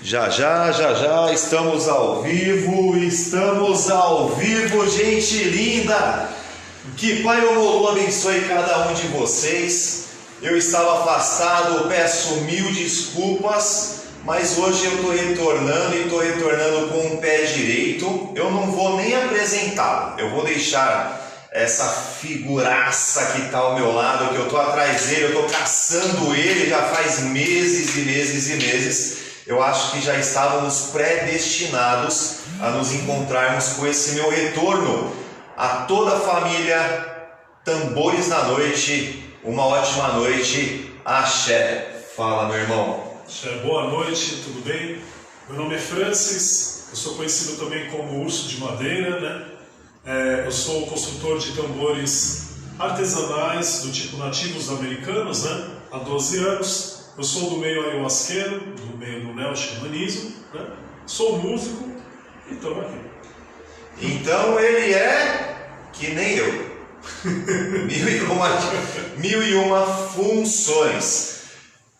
Já, estamos ao vivo, gente linda! Que Pai Omolu abençoe cada um de vocês. Eu estava afastado, peço mil desculpas, mas hoje eu estou retornando e estou retornando com o pé direito. Eu não vou nem apresentá-lo, eu vou deixar essa figuraça que está ao meu lado, que eu estou atrás dele, eu estou caçando ele já faz meses e meses. Eu acho que já estávamos predestinados a nos encontrarmos com esse meu retorno. A toda a família, tambores na noite, uma ótima noite, axé. Fala, meu irmão. Axé, boa noite, tudo bem? Meu nome é Francis, eu sou conhecido também como Urso de Madeira, né? Eu sou construtor de tambores artesanais do tipo nativos americanos, né? Há 12 anos. Eu sou do meio ayahuasqueiro, do meio do neo-xamanismo, né? Sou músico e estamos aqui. Então ele é que nem eu. Mil e uma funções.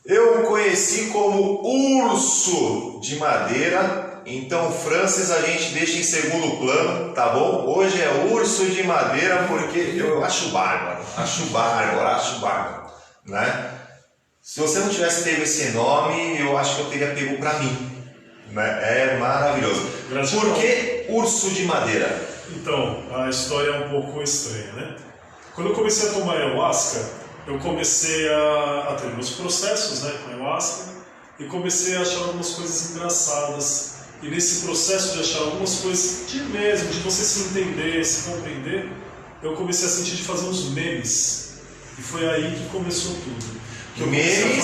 Eu o conheci como Urso de Madeira. Então, Francis, a gente deixa em segundo plano, tá bom? Hoje é Urso de Madeira porque eu acho bárbaro, né? Se você não tivesse pego esse nome, eu acho que eu teria pego pra mim, né? É maravilhoso. Gratidão. Por que Urso de Madeira? Então, a história é um pouco estranha, né? Quando eu comecei a tomar ayahuasca, eu comecei a ter meus processos, né, com ayahuasca, e comecei a achar algumas coisas engraçadas. E nesse processo de achar algumas coisas de você se entender, se compreender, eu comecei a sentir de fazer uns memes. E foi aí que começou tudo. Memes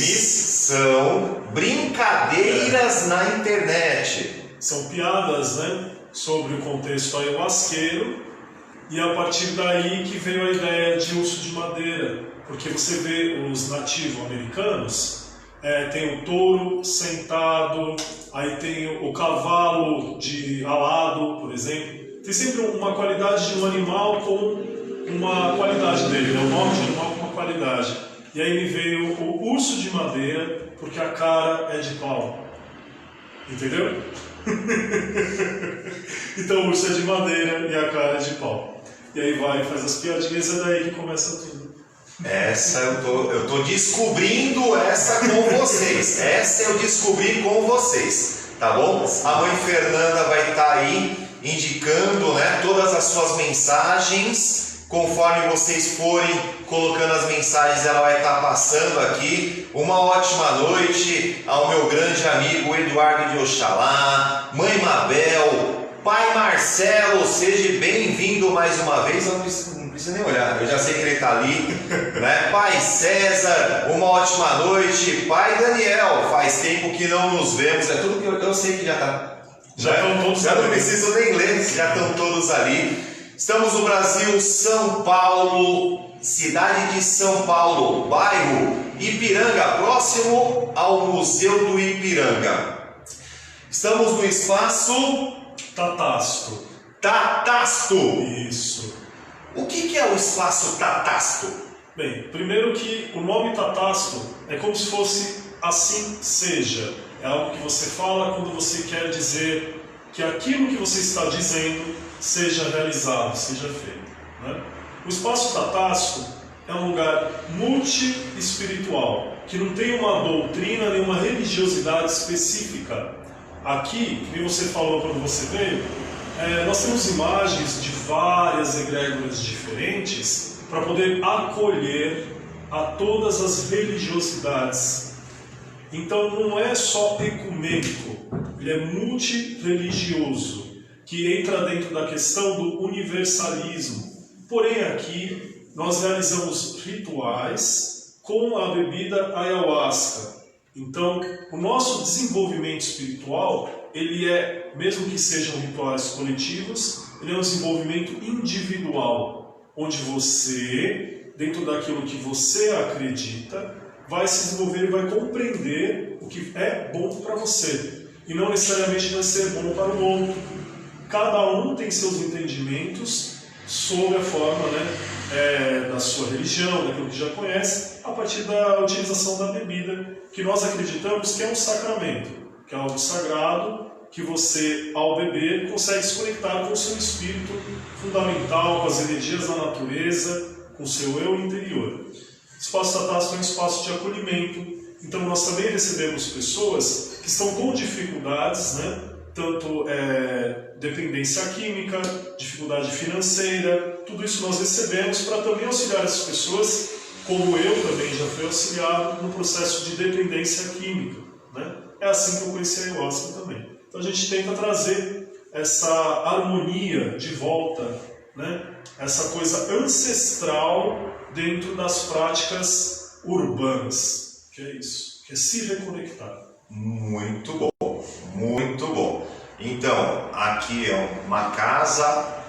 são brincadeiras na internet. São piadas, né, sobre o contexto ayahuasqueiro, e a partir daí que veio a ideia de Urso de Madeira. Porque você vê os nativos americanos, tem o touro sentado, aí tem o cavalo de alado, por exemplo. Tem sempre uma qualidade de um animal com uma qualidade dele, né? O nome de animal com uma qualidade. E aí me veio o Urso de Madeira, porque a cara é de pau. Entendeu? Então o urso é de madeira e a cara é de pau. E aí vai e faz as piadinhas, é daí que começa tudo. Essa eu tô descobrindo essa com vocês. Essa eu descobri com vocês, tá bom? A mãe Fernanda vai estar aí indicando, né, todas as suas mensagens. Conforme vocês forem colocando as mensagens, ela vai estar passando aqui. Uma ótima noite ao meu grande amigo Eduardo de Oxalá, Mãe Mabel, Pai Marcelo, seja bem-vindo mais uma vez. Eu não preciso nem olhar, eu já sei que ele está ali, né? Pai César, uma ótima noite. Pai Daniel, faz tempo que não nos vemos. É tudo que eu sei que já está. Já não preciso nem ler, já estão todos ali. Estamos no Brasil, São Paulo, cidade de São Paulo, bairro Ipiranga, próximo ao Museu do Ipiranga. Estamos no espaço Tatasto. Tatasto. Isso. O que é o espaço Tatasto? Bem, primeiro que o nome Tatasto é como se fosse assim seja. É algo que você fala quando você quer dizer que aquilo que você está dizendo seja realizado, seja feito, né? O espaço Tatasto é um lugar multi-espiritual, que não tem uma doutrina nem uma religiosidade específica. Aqui, como você falou quando você veio, nós temos imagens de várias egrégoras diferentes para poder acolher a todas as religiosidades. Então não é só ecumênico, ele é multireligioso, que entra dentro da questão do universalismo. Porém aqui nós realizamos rituais com a bebida ayahuasca. Então o nosso desenvolvimento espiritual, ele é, mesmo que sejam rituais coletivos, ele é um desenvolvimento individual, onde você, dentro daquilo que você acredita, vai se desenvolver e vai compreender o que é bom para você, e não necessariamente vai ser bom para o outro. Cada um tem seus entendimentos sob a forma, né, da sua religião, daquilo que já conhece, a partir da utilização da bebida, que nós acreditamos que é um sacramento, que é algo sagrado, que você, ao beber, consegue se conectar com o seu espírito fundamental, com as energias da natureza, com o seu eu interior. O espaço Tatástico é um espaço de acolhimento, então nós também recebemos pessoas que estão com dificuldades, né? Tanto dependência química, dificuldade financeira, tudo isso nós recebemos para também auxiliar essas pessoas, como eu também já fui auxiliado no processo de dependência química, né? É assim que eu conheci a Ayahuasca também. Então a gente tenta trazer essa harmonia de volta, né? Essa coisa ancestral dentro das práticas urbanas, que é isso, que é se reconectar. Muito bom, muito bom. Então, aqui é uma casa,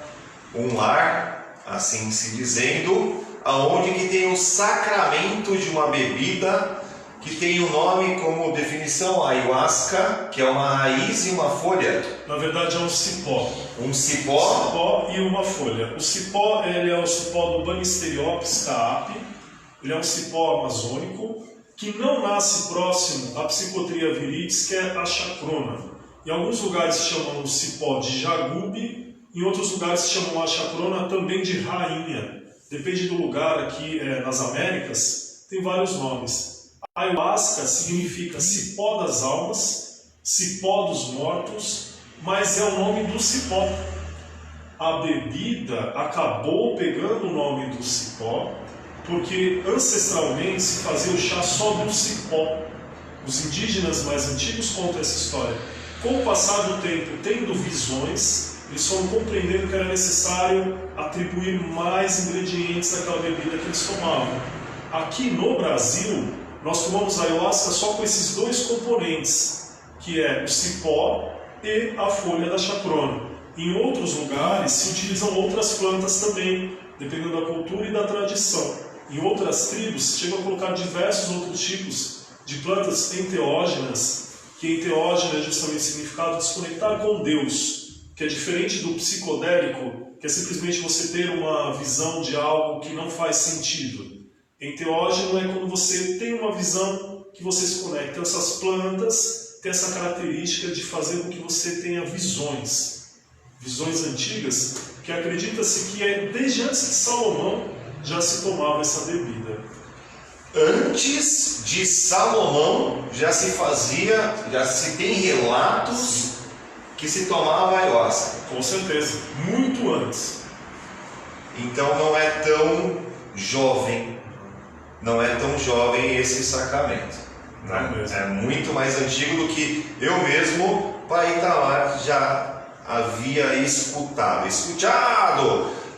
um lar, assim se dizendo, aonde que tem o sacramento de uma bebida que tem o nome como definição ayahuasca, que é uma raiz e uma folha. Na verdade é um cipó. Um cipó? Um cipó e uma folha. O cipó, ele é o cipó do Banisteriopsis caapi, ele é um cipó amazônico, que não nasce próximo à Psychotria viridis, que é a chacrona. Em alguns lugares se chamam o cipó de jagube, em outros lugares se chamam a chacrona também de rainha. Depende do lugar. Aqui nas Américas, tem vários nomes. Ayahuasca significa cipó das almas, cipó dos mortos, mas é o nome do cipó. A bebida acabou pegando o nome do cipó, porque ancestralmente se fazia o chá só do cipó. Os indígenas mais antigos contam essa história. Com o passar do tempo, tendo visões, eles foram compreendendo que era necessário atribuir mais ingredientes àquela bebida que eles tomavam. Aqui no Brasil, nós tomamos a ayahuasca só com esses dois componentes, que é o cipó e a folha da chacrona. Em outros lugares se utilizam outras plantas também, dependendo da cultura e da tradição. Em outras tribos, chegam a colocar diversos outros tipos de plantas enteógenas, que enteógena é justamente o significado de se conectar com Deus, que é diferente do psicodélico, que é simplesmente você ter uma visão de algo que não faz sentido. Enteógeno é quando você tem uma visão que você se conecta. Então, essas plantas têm essa característica de fazer com que você tenha visões. Visões antigas, que acredita-se que desde antes de Salomão já se tomava essa bebida. Antes de Salomão já se tem relatos que se tomava ayahuasca. Com certeza, muito antes. Então não é tão jovem. Não é tão jovem esse sacramento, né? É muito mais antigo do que eu mesmo, Pai Itamar, já havia escutado.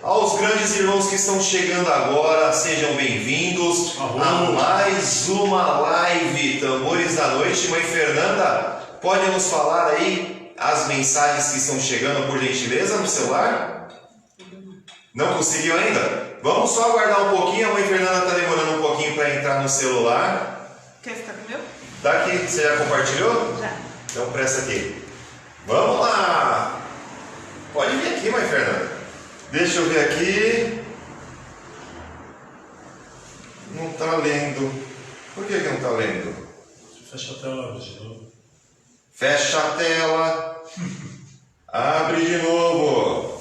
Aos grandes irmãos que estão chegando agora, sejam bem-vindos a mais uma live Tambores da Noite. Mãe Fernanda, pode nos falar aí as mensagens que estão chegando, por gentileza, no celular? Não conseguiu ainda? Vamos só aguardar um pouquinho, a Mãe Fernanda está demorando um pouquinho para entrar no celular. Quer ficar com o meu? Tá aqui, você já compartilhou? Já. Então presta aqui. Vamos lá! Pode vir aqui, Mãe Fernanda. Deixa eu ver aqui. Não está lendo. Por que não está lendo? Fecha a tela de novo. Fecha a tela. Abre de novo.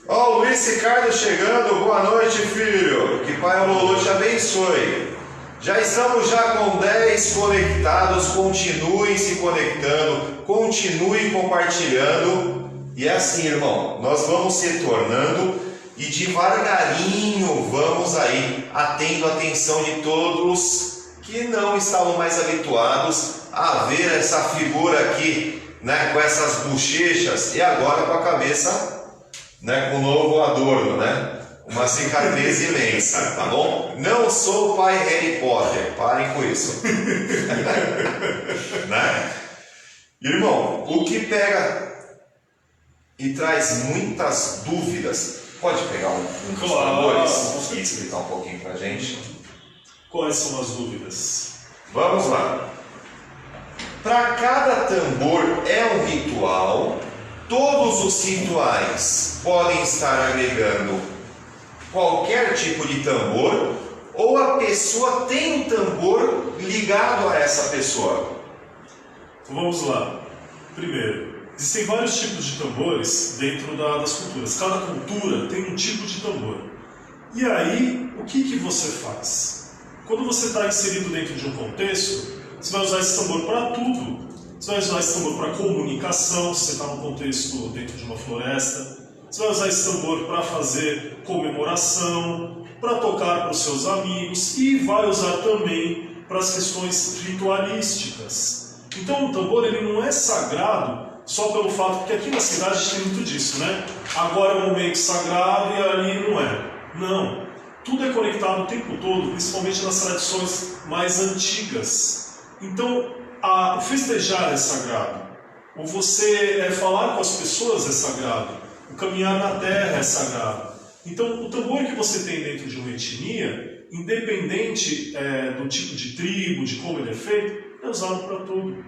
Ó, o Luiz Ricardo chegando, boa noite, filho. Que Pai Lolo te abençoe. Já estamos com 10 conectados, continuem se conectando, continuem compartilhando. E é assim, irmão, nós vamos se tornando e devagarinho vamos aí atendo a atenção de todos que não estavam mais habituados a ver essa figura aqui, né, com essas bochechas e agora com a cabeça, né, com um novo adorno, né? Uma cicatriz imensa, tá bom? Não sou o pai Harry Potter, parem com isso. Né? Irmão, o que pega e traz muitas dúvidas, pode pegar um dos tambores e explicar um pouquinho pra gente? Quais são as dúvidas? Vamos lá. Para cada tambor é um ritual todos os rituais podem estar agregando qualquer tipo de tambor, ou a pessoa tem um tambor ligado a essa pessoa? Então vamos lá. Primeiro, existem vários tipos de tambores dentro das culturas. Cada cultura tem um tipo de tambor. E aí, o que você faz? Quando você está inserido dentro de um contexto, você vai usar esse tambor para tudo. Você vai usar esse tambor para comunicação, se você está num contexto dentro de uma floresta. Você vai usar esse tambor para fazer comemoração, para tocar para os seus amigos e vai usar também para as questões ritualísticas. Então o tambor ele não é sagrado só pelo fato, porque aqui na cidade a gente tem muito disso, né? Agora é um momento sagrado e ali não é. Não. Tudo é conectado o tempo todo, principalmente nas tradições mais antigas. Então, o festejar é sagrado. O você falar com as pessoas é sagrado. O caminhar na terra é sagrado. Então, o tambor que você tem dentro de uma etnia, independente do tipo de tribo, de como ele é feito, é usado para tudo.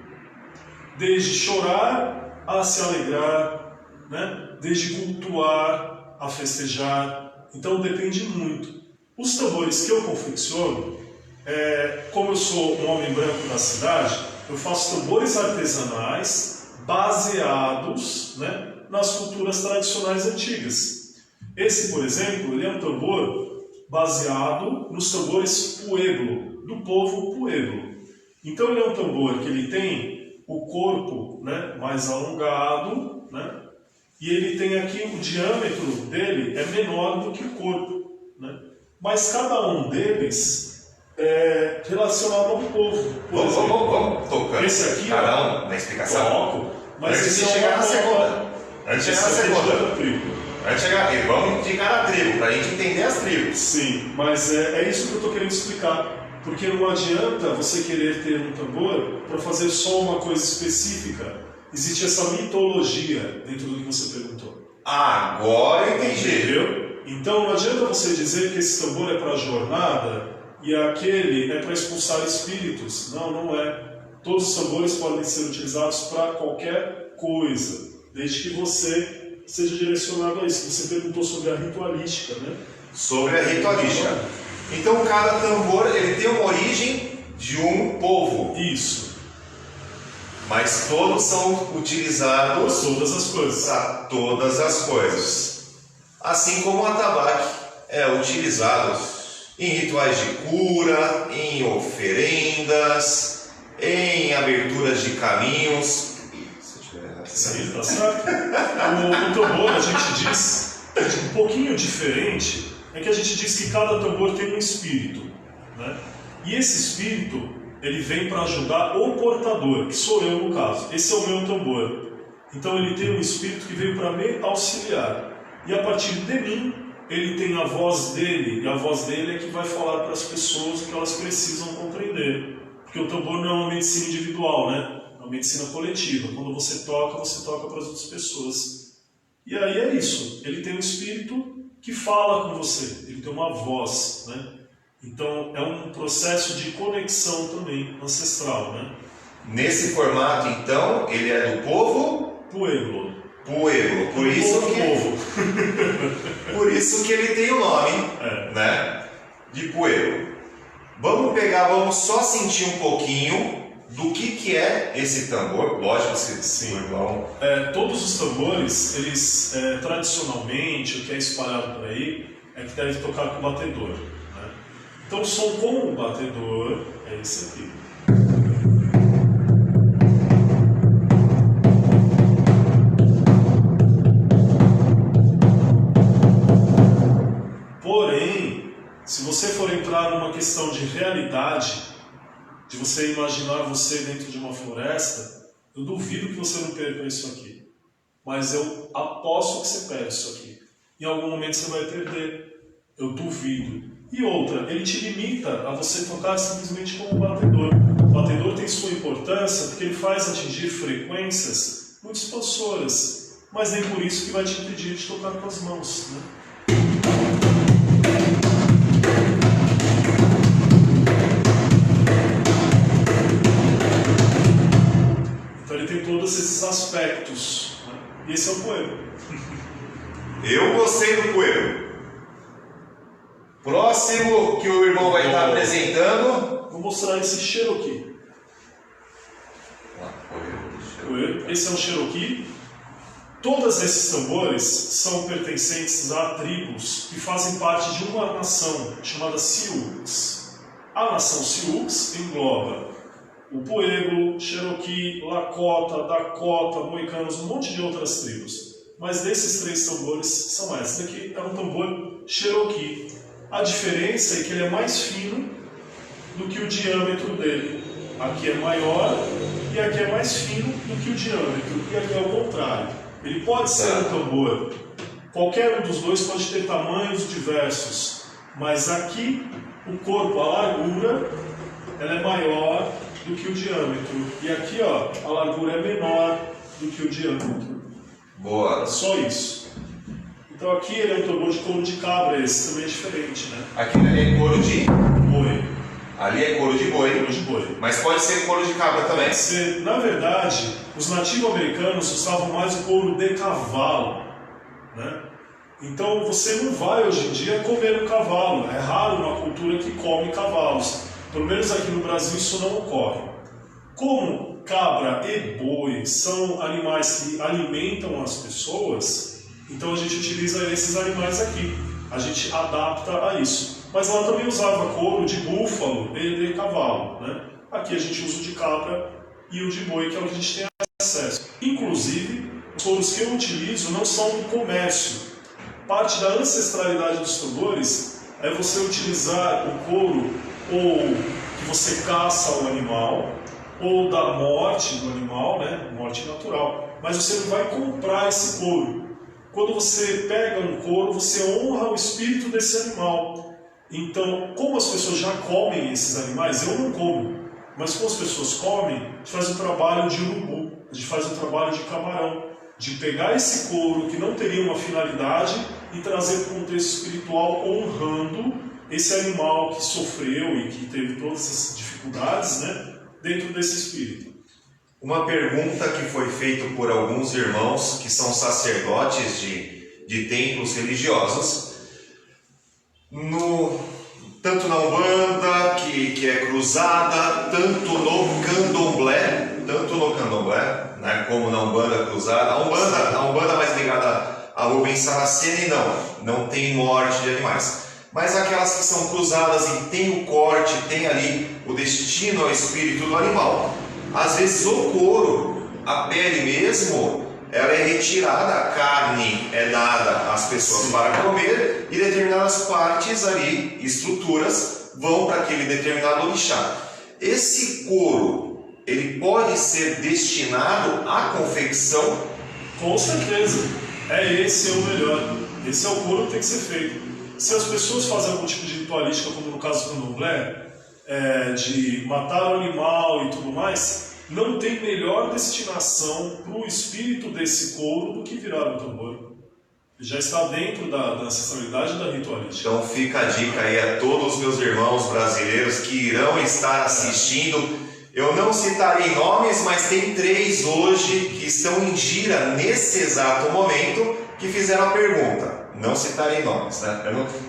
Desde chorar a se alegrar, né? Desde cultuar a festejar. Então, depende muito. Os tambores que eu confecciono, como eu sou um homem branco da cidade, eu faço tambores artesanais baseados, né, nas culturas tradicionais antigas. Esse, por exemplo, ele é um tambor baseado nos tambores Pueblo, do povo Pueblo. Então ele é um tambor que ele tem o corpo, né, mais alongado, né, e ele tem aqui o diâmetro dele é menor do que o corpo, né, mas cada um deles é relacionado ao povo. Vamos tocando. Esse aqui, cada um na explicação. Toco, mas antes esse de chegar na segunda. Antes de chegar na segunda. Antes de chegar, vamos de cada tribo, para a gente entender as tribos. Sim, mas é isso que eu estou querendo explicar. Porque não adianta você querer ter um tambor para fazer só uma coisa específica. Existe essa mitologia dentro do que você perguntou. Agora eu entendi. Entendeu? Então não adianta você dizer que esse tambor é para jornada e aquele é para expulsar espíritos. Não, não é. Todos os tambores podem ser utilizados para qualquer coisa, desde que você seja direcionado a isso. Você perguntou sobre a ritualística, né? Sobre a ritualística. Então cada tambor ele tem uma origem de um povo. Isso. Mas todos são utilizados todas as coisas. Para todas as coisas. Assim como o atabaque é utilizado em rituais de cura, em oferendas, em aberturas de caminhos. Sim, tá certo. O tambor, a gente diz, um pouquinho diferente, é que a gente diz que cada tambor tem um espírito, né? E esse espírito, ele vem para ajudar o portador, que sou eu no caso. Esse é o meu tambor. Então ele tem um espírito que veio para me auxiliar. E a partir de mim, ele tem a voz dele, e a voz dele é que vai falar para as pessoas o que elas precisam compreender. Porque o tambor não é uma medicina individual, né? É uma medicina coletiva. Quando você toca para as outras pessoas. E aí é isso. Ele tem um espírito que fala com você. Ele tem uma voz, né? Então é um processo de conexão também, ancestral, né? Nesse formato, então, ele é do povo? Pueblo. Pueblo. Por isso que ele tem o nome, né? De Pueblo. Vamos só sentir um pouquinho do que é esse tambor. Lógico, sim, igual. Todos os tambores, eles tradicionalmente, o que é espalhado por aí, é que deve tocar com o batedor, né? Então o som com o batedor é esse aqui. Porém, se você for entrar numa questão de realidade, de você imaginar você dentro de uma floresta, eu duvido que você não perca isso aqui. Mas eu aposto que você perde isso aqui. Em algum momento você vai perder. Eu duvido. E outra, ele te limita a você tocar simplesmente como batedor. O batedor tem sua importância porque ele faz atingir frequências muito expansoras. Mas nem por isso que vai te impedir de tocar com as mãos, né? Então ele tem todos esses aspectos, né? E esse é o poema. Eu gostei do poema. Próximo que o irmão vai estar apresentando. Vou mostrar esse Cherokee. Esse é um Cherokee. Todos esses tambores são pertencentes a tribos que fazem parte de uma nação chamada Sioux. A nação Sioux engloba o Pueblo, Cherokee, Lakota, Dakota, Moicanos, um monte de outras tribos. Mas desses 3 tambores são esses. Esse daqui é um tambor Cherokee. A diferença é que ele é mais fino do que o diâmetro dele. Aqui é maior e aqui é mais fino do que o diâmetro. E aqui é o contrário. Ele pode ser um tambor. Qualquer um dos dois pode ter tamanhos diversos. Mas aqui, o corpo, a largura, ela é maior do que o diâmetro. E aqui, ó, a largura é menor do que o diâmetro. Boa. Só isso. Então aqui ele é um tambor de couro de cabra, esse também é diferente, né? Aqui é couro de boi. Ali é couro de boi. Couro de boi. Mas pode ser couro de cabra também. Pode ser. Na verdade, os nativos-americanos usavam mais o couro de cavalo, né? Então você não vai hoje em dia comer um cavalo. É raro uma cultura que come cavalos. Pelo menos aqui no Brasil isso não ocorre. Como cabra e boi são animais que alimentam as pessoas, então a gente utiliza esses animais aqui. A gente adapta a isso. Mas ela também usava couro de búfalo e de cavalo, né? Aqui a gente usa o de cabra e o de boi, que é o que a gente tem acesso. Inclusive, os couros que eu utilizo não são do comércio. Parte da ancestralidade dos tambores é você utilizar o couro ou que você caça o animal, ou da morte do animal, né? Morte natural. Mas você não vai comprar esse couro. Quando você pega um couro, você honra o espírito desse animal. Então, como as pessoas já comem esses animais, eu não como, mas como as pessoas comem, a gente faz o trabalho de urubu, a gente faz o trabalho de camarão, de pegar esse couro que não teria uma finalidade e trazer para o contexto espiritual honrando esse animal que sofreu e que teve todas essas dificuldades, né, dentro desse espírito. Uma pergunta que foi feita por alguns irmãos que são sacerdotes de templos religiosos, tanto na Umbanda, que é cruzada, tanto no Candomblé, né, como na Umbanda cruzada. A Umbanda mais ligada a Rubens Saraceni, não tem morte de animais. Mas aquelas que são cruzadas e tem o corte, tem ali o destino ao espírito do animal. Às vezes o couro, a pele mesmo, ela é retirada, a carne é dada às pessoas para comer e determinadas partes ali, estruturas, vão para aquele determinado orixá. Esse couro, ele pode ser destinado à confecção? Com certeza. Esse é o melhor. Esse é o couro que tem que ser feito. Se as pessoas fazem algum tipo de ritualística, como no caso do candomblé, de matar o animal e tudo mais, não tem melhor destinação para o espírito desse couro do que virar o tambor. Já está dentro da ancestralidade da ritualística. Então fica a dica aí a todos os meus irmãos brasileiros que irão estar assistindo. Eu não citarei nomes, mas tem 3 hoje que estão em gira nesse exato momento que fizeram a pergunta. Não citarei nomes, né?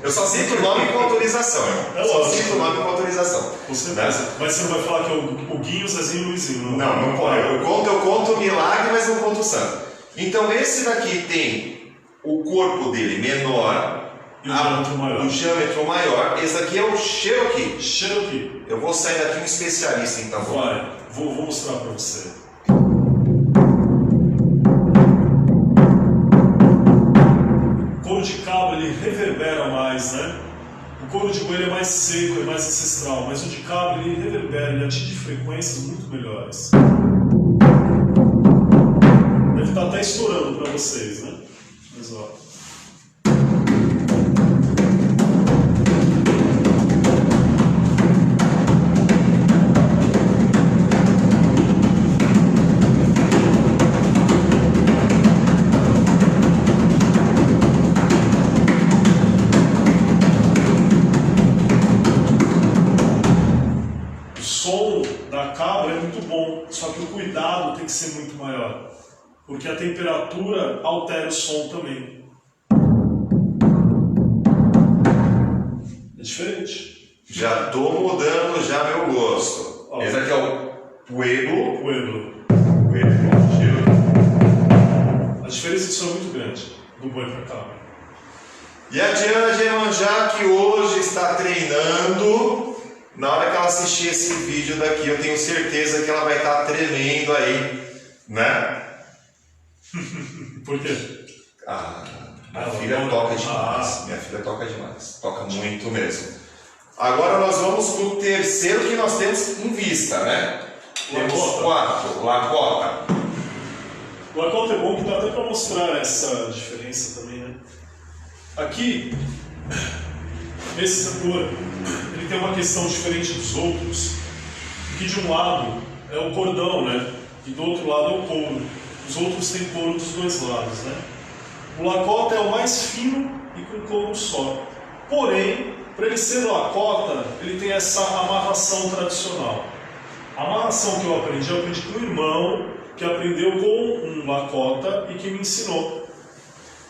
Eu só cito o nome com autorização. Só cito o nome com autorização. Com certeza. Né? Mas você não vai falar que é o Guinho, Zezinho e Luizinho, não? Não pode. Eu conto o milagre, mas não conto o santo. Então esse daqui tem o corpo dele menor e o diâmetro maior. Esse daqui é o Cherokee. Cherokee. Eu vou sair daqui um especialista, então. Vai. Vou mostrar para você. O couro de cabra, ele reverbera mais, né? O couro de boi é mais seco, é mais ancestral, mas o de cabra, ele reverbera, ele atinge frequências muito melhores. Deve estar até estourando para vocês, né? Mas ó. O som da cabra é muito bom, só que o cuidado tem que ser muito maior. porque a temperatura altera o som também. É diferente. Já tô mudando já meu gosto. Ó. Esse aqui é o Pueblo. Pueblo. A diferença disso é muito grande, do boi para cá. E a Diana Gemanjá, que hoje está treinando, na hora que ela assistir esse vídeo daqui, eu tenho certeza que ela vai estar tremendo aí, né? Por quê? Minha filha toca demais. Minha filha toca demais. Toca muito mesmo. Agora nós vamos para o terceiro que nós temos em vista, né? Temos 4. Lakota. O Lakota é bom que dá até para mostrar essa diferença também, né? Aqui, esse tambor, ele tem uma questão diferente dos outros, que de um lado é o cordão, né? E do outro lado é o couro. Os outros têm couro dos dois lados, né? O Lakota é o mais fino e com couro só. Porém, para ele ser Lakota, ele tem essa amarração tradicional. A amarração que eu aprendi com um irmão que aprendeu com um Lakota e que me ensinou.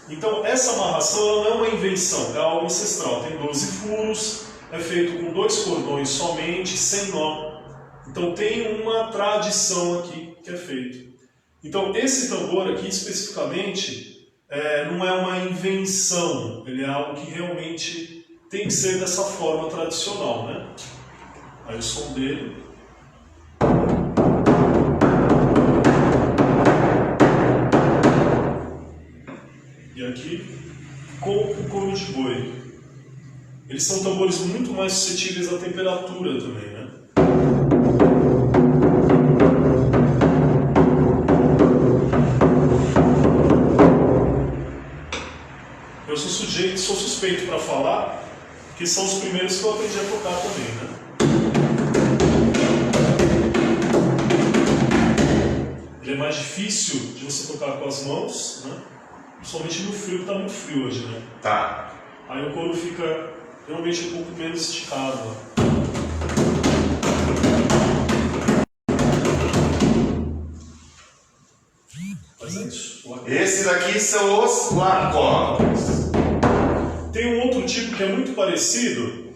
Então, essa amarração não é uma invenção, é algo ancestral. Tem 12 furos, é feito com 2 cordões somente, sem nó. Então, tem uma tradição aqui que é feito. Então, esse tambor aqui, especificamente, não é uma invenção. Ele é algo que realmente tem que ser dessa forma tradicional, né? Aí o som dele... E aqui, com o couro de boi. Eles são tambores muito mais suscetíveis à temperatura também, né? Eu sou suspeito para falar, que são os primeiros que eu aprendi a tocar também, né? Ele é mais difícil de você tocar com as mãos, né? Principalmente no frio, que está muito frio hoje, né? Tá. Aí o couro fica realmente um pouco menos esticado. Mas é isso. Esse daqui são os Lakotas. Tem um outro tipo que é muito parecido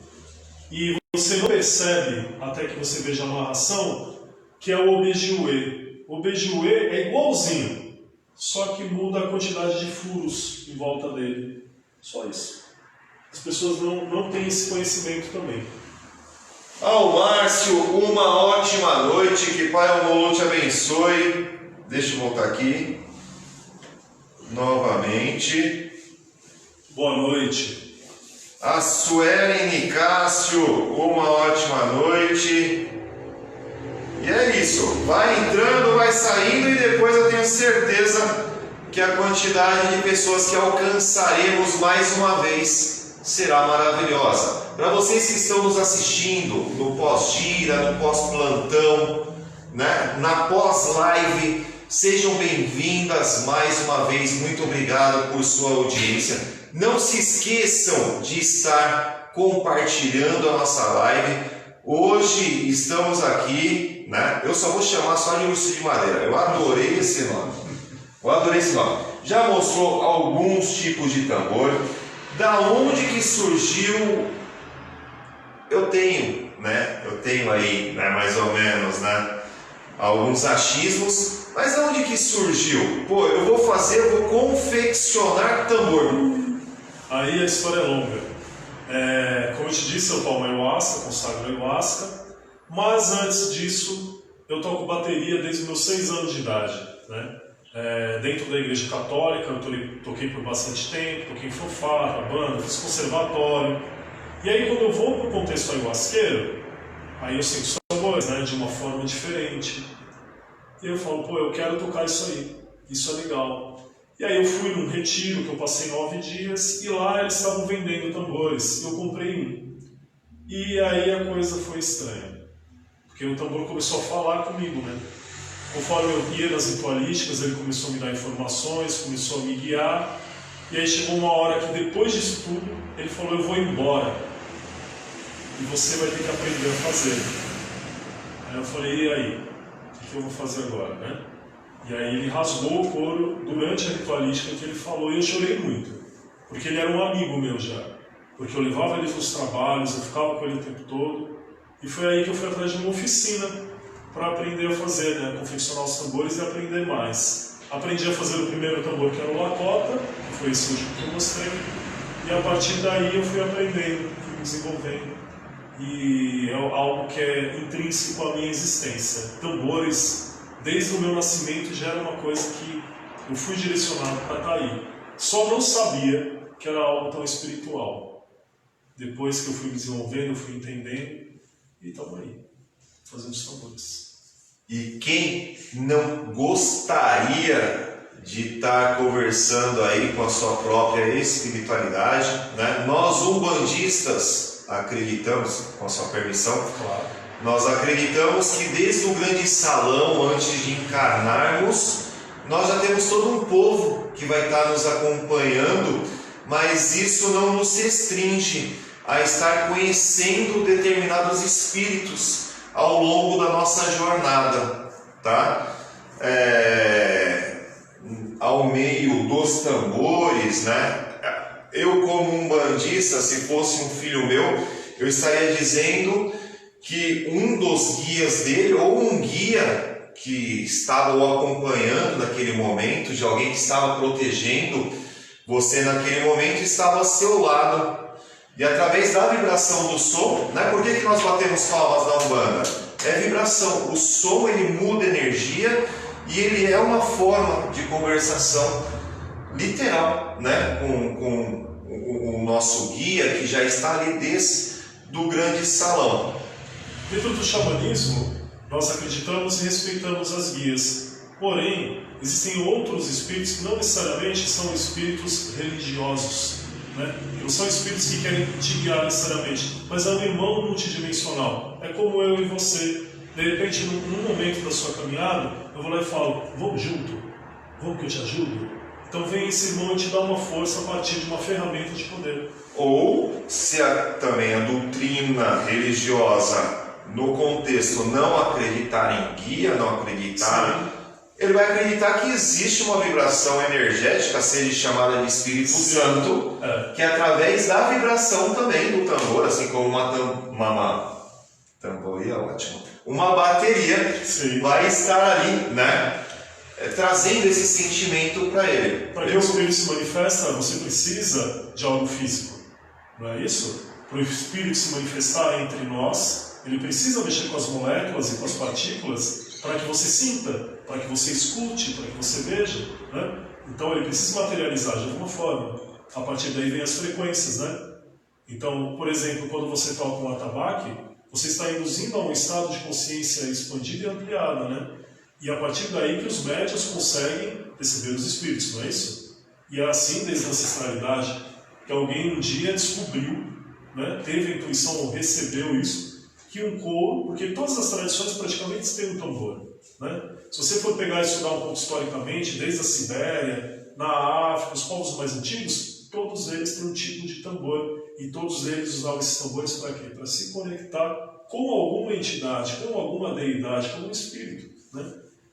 e você não percebe até que você veja a amarração, que é o Obejiuê. O Obejiuê é igualzinho, só que muda a quantidade de furos em volta dele. Só isso. As pessoas não têm esse conhecimento também. Ao Márcio, uma ótima noite, que Pai Amor te abençoe. Deixa eu voltar aqui. Novamente. Boa noite. A Suelen Nicásio, uma ótima noite. E é isso. Vai entrando, vai saindo e depois eu tenho certeza que a quantidade de pessoas que alcançaremos mais uma vez será maravilhosa. Para vocês que estão nos assistindo no pós-gira, no pós-plantão, né, na pós-live, sejam bem-vindas mais uma vez. Muito obrigado por sua audiência. Não se esqueçam de estar compartilhando a nossa live. Hoje estamos aqui, né? Eu só vou chamar só de Urso de Madeira. Eu adorei esse nome. Já mostrou alguns tipos de tambor. Da onde que surgiu? Eu tenho aí, né, mais ou menos, né, alguns achismos. Mas da onde que surgiu? Pô, eu vou confeccionar tambor. Aí a história é longa. Como eu te disse, eu tomo ayahuasca, consagro ayahuasca. Mas antes disso, eu toco bateria desde os meus 6 anos de idade, né? Dentro da igreja católica, eu toquei por bastante tempo, toquei em fanfarra, banda, fiz conservatório. E aí quando eu vou para o contexto ayahuasqueiro, aí eu sinto os tambores, né, de uma forma diferente. E eu falo, pô, eu quero tocar isso aí, isso é legal. E aí eu fui num retiro que eu passei 9 dias e lá eles estavam vendendo tambores, eu comprei um. E aí a coisa foi estranha, porque o tambor começou a falar comigo, né? Conforme eu ia nas ritualísticas, ele começou a me dar informações, começou a me guiar. E aí chegou uma hora que depois disso tudo, ele falou, eu vou embora. E você vai ter que aprender a fazer. Aí eu falei, e aí? O que eu vou fazer agora, né? E aí ele rasgou o couro durante a ritualística que ele falou, e eu chorei muito, porque ele era um amigo meu já, porque eu levava ele para os trabalhos, eu ficava com ele o tempo todo, e foi aí que eu fui atrás de uma oficina para aprender a fazer, né, confeccionar os tambores e aprender mais. Aprendi a fazer o primeiro tambor, que era o Lakota, que foi esse último que eu mostrei, e a partir daí eu fui aprendendo, fui me desenvolvendo, e é algo que é intrínseco à minha existência. Tambores, desde o meu nascimento, já era uma coisa que eu fui direcionado para estar aí. Só não sabia que era algo tão espiritual. Depois que eu fui me desenvolvendo, eu fui entendendo, e estamos aí, fazendo os tambores. E quem não gostaria de estar conversando aí com a sua própria espiritualidade, né? Nós umbandistas acreditamos, com a sua permissão, Claro. nós acreditamos que desde o grande salão, antes de encarnarmos, nós já temos todo um povo que vai estar nos acompanhando, mas isso não nos restringe a estar conhecendo determinados espíritos ao longo da nossa jornada, tá? Ao meio dos tambores, né? Eu, como umbandista, se fosse um filho meu, eu estaria dizendo que um dos guias dele, ou um guia que estava o acompanhando naquele momento, de alguém que estava protegendo você naquele momento, estava ao seu lado. E através da vibração do som, né? Por que nós batemos palmas na Umbanda? É vibração. O som, ele muda energia e ele é uma forma de conversação literal, né? Com o nosso guia, que já está ali desde do grande salão. Dentro do xamanismo, nós acreditamos e respeitamos as guias. Porém, existem outros espíritos que não necessariamente são espíritos religiosos, né? Não são espíritos que querem te guiar necessariamente, mas é um irmão multidimensional. É como eu e você. De repente, num momento da sua caminhada, eu vou lá e falo, vamos junto? Vamos que eu te ajudo? Então vem esse irmão e te dá uma força a partir de uma ferramenta de poder. Ou, se também a doutrina religiosa, no contexto, não acreditar em guia, não acreditar... Sim. Ele vai acreditar que existe uma vibração energética, seja chamada de Espírito Santo, que é através da vibração também do tambor, assim como uma tamboria, ótimo, uma bateria, sim, vai estar ali, né, trazendo esse sentimento para ele. Para que o Espírito se manifesta, você precisa de algo físico, não é isso? Para o Espírito se manifestar entre nós, ele precisa mexer com as moléculas e com as partículas, para que você sinta, para que você escute, para que você veja, né? Então ele precisa materializar de alguma forma. A partir daí vem as frequências, né? Então, por exemplo, quando você toca um atabaque, você está induzindo a um estado de consciência expandida e ampliada, né? E a partir daí que os médiuns conseguem receber os espíritos, não é isso? E é assim desde a ancestralidade, que alguém um dia descobriu, né? Teve a intuição ou recebeu isso, que um coro, porque todas as tradições praticamente têm um tambor, né? Se você for pegar e estudar um pouco historicamente, desde a Sibéria, na África, os povos mais antigos, todos eles têm um tipo de tambor, e todos eles usavam esses tambores para quê? Para se conectar com alguma entidade, com alguma deidade, com um espírito, né?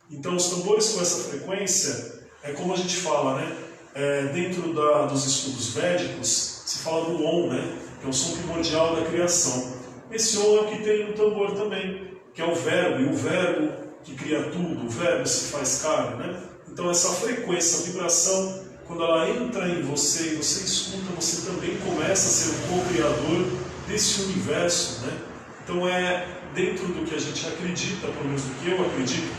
Então os tambores com essa frequência, é como a gente fala, né? Dentro dos estudos védicos, se fala do Om, né? Que é o som primordial da criação. Esse Om é o que tem no tambor também, que é o verbo, e o verbo que cria tudo, o verbo se faz carne, né? Então essa frequência, a vibração, quando ela entra em você e você escuta, você também começa a ser o co-criador desse universo, né? Então é dentro do que a gente acredita, pelo menos do que eu acredito.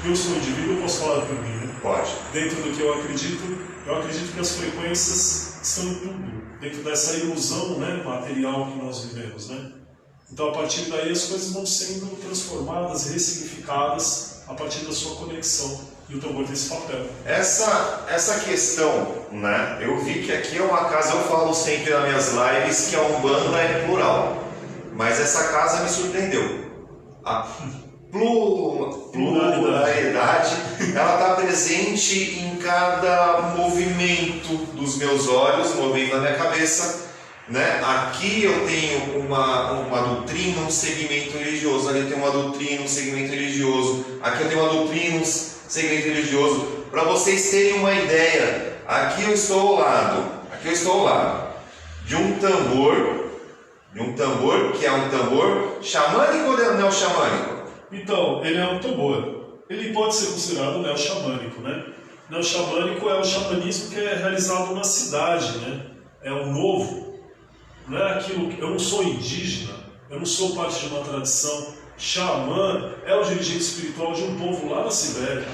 Eu sou um indivíduo, eu posso falar por mim, né? Pode. Dentro do que eu acredito que as frequências estão em tudo, dentro dessa ilusão, né, material que nós vivemos, né? Então, a partir daí, as coisas vão sendo transformadas, ressignificadas a partir da sua conexão. E o tambor tem esse papel. Essa questão, né? Eu vi que aqui é uma casa, eu falo sempre nas minhas lives que a Umbanda é plural. Mas essa casa me surpreendeu. A pluralidade, ela está presente em cada movimento dos meus olhos, movimento da minha cabeça. Né? Aqui eu tenho uma doutrina, um segmento religioso. Ali eu tenho uma doutrina, um segmento religioso. Aqui eu tenho uma doutrina, um segredo religioso. Para vocês terem uma ideia, aqui eu estou ao lado de um tambor que é um tambor xamânico ou neo-xamânico? Então, ele é um tambor. Ele pode ser considerado neo-xamânico, né? Neo-xamânico é o xamanismo que é realizado na cidade, né? É o novo. Não é aquilo que... Eu não sou indígena, eu não sou parte de uma tradição. Xamã é o dirigente espiritual de um povo lá na Sibéria.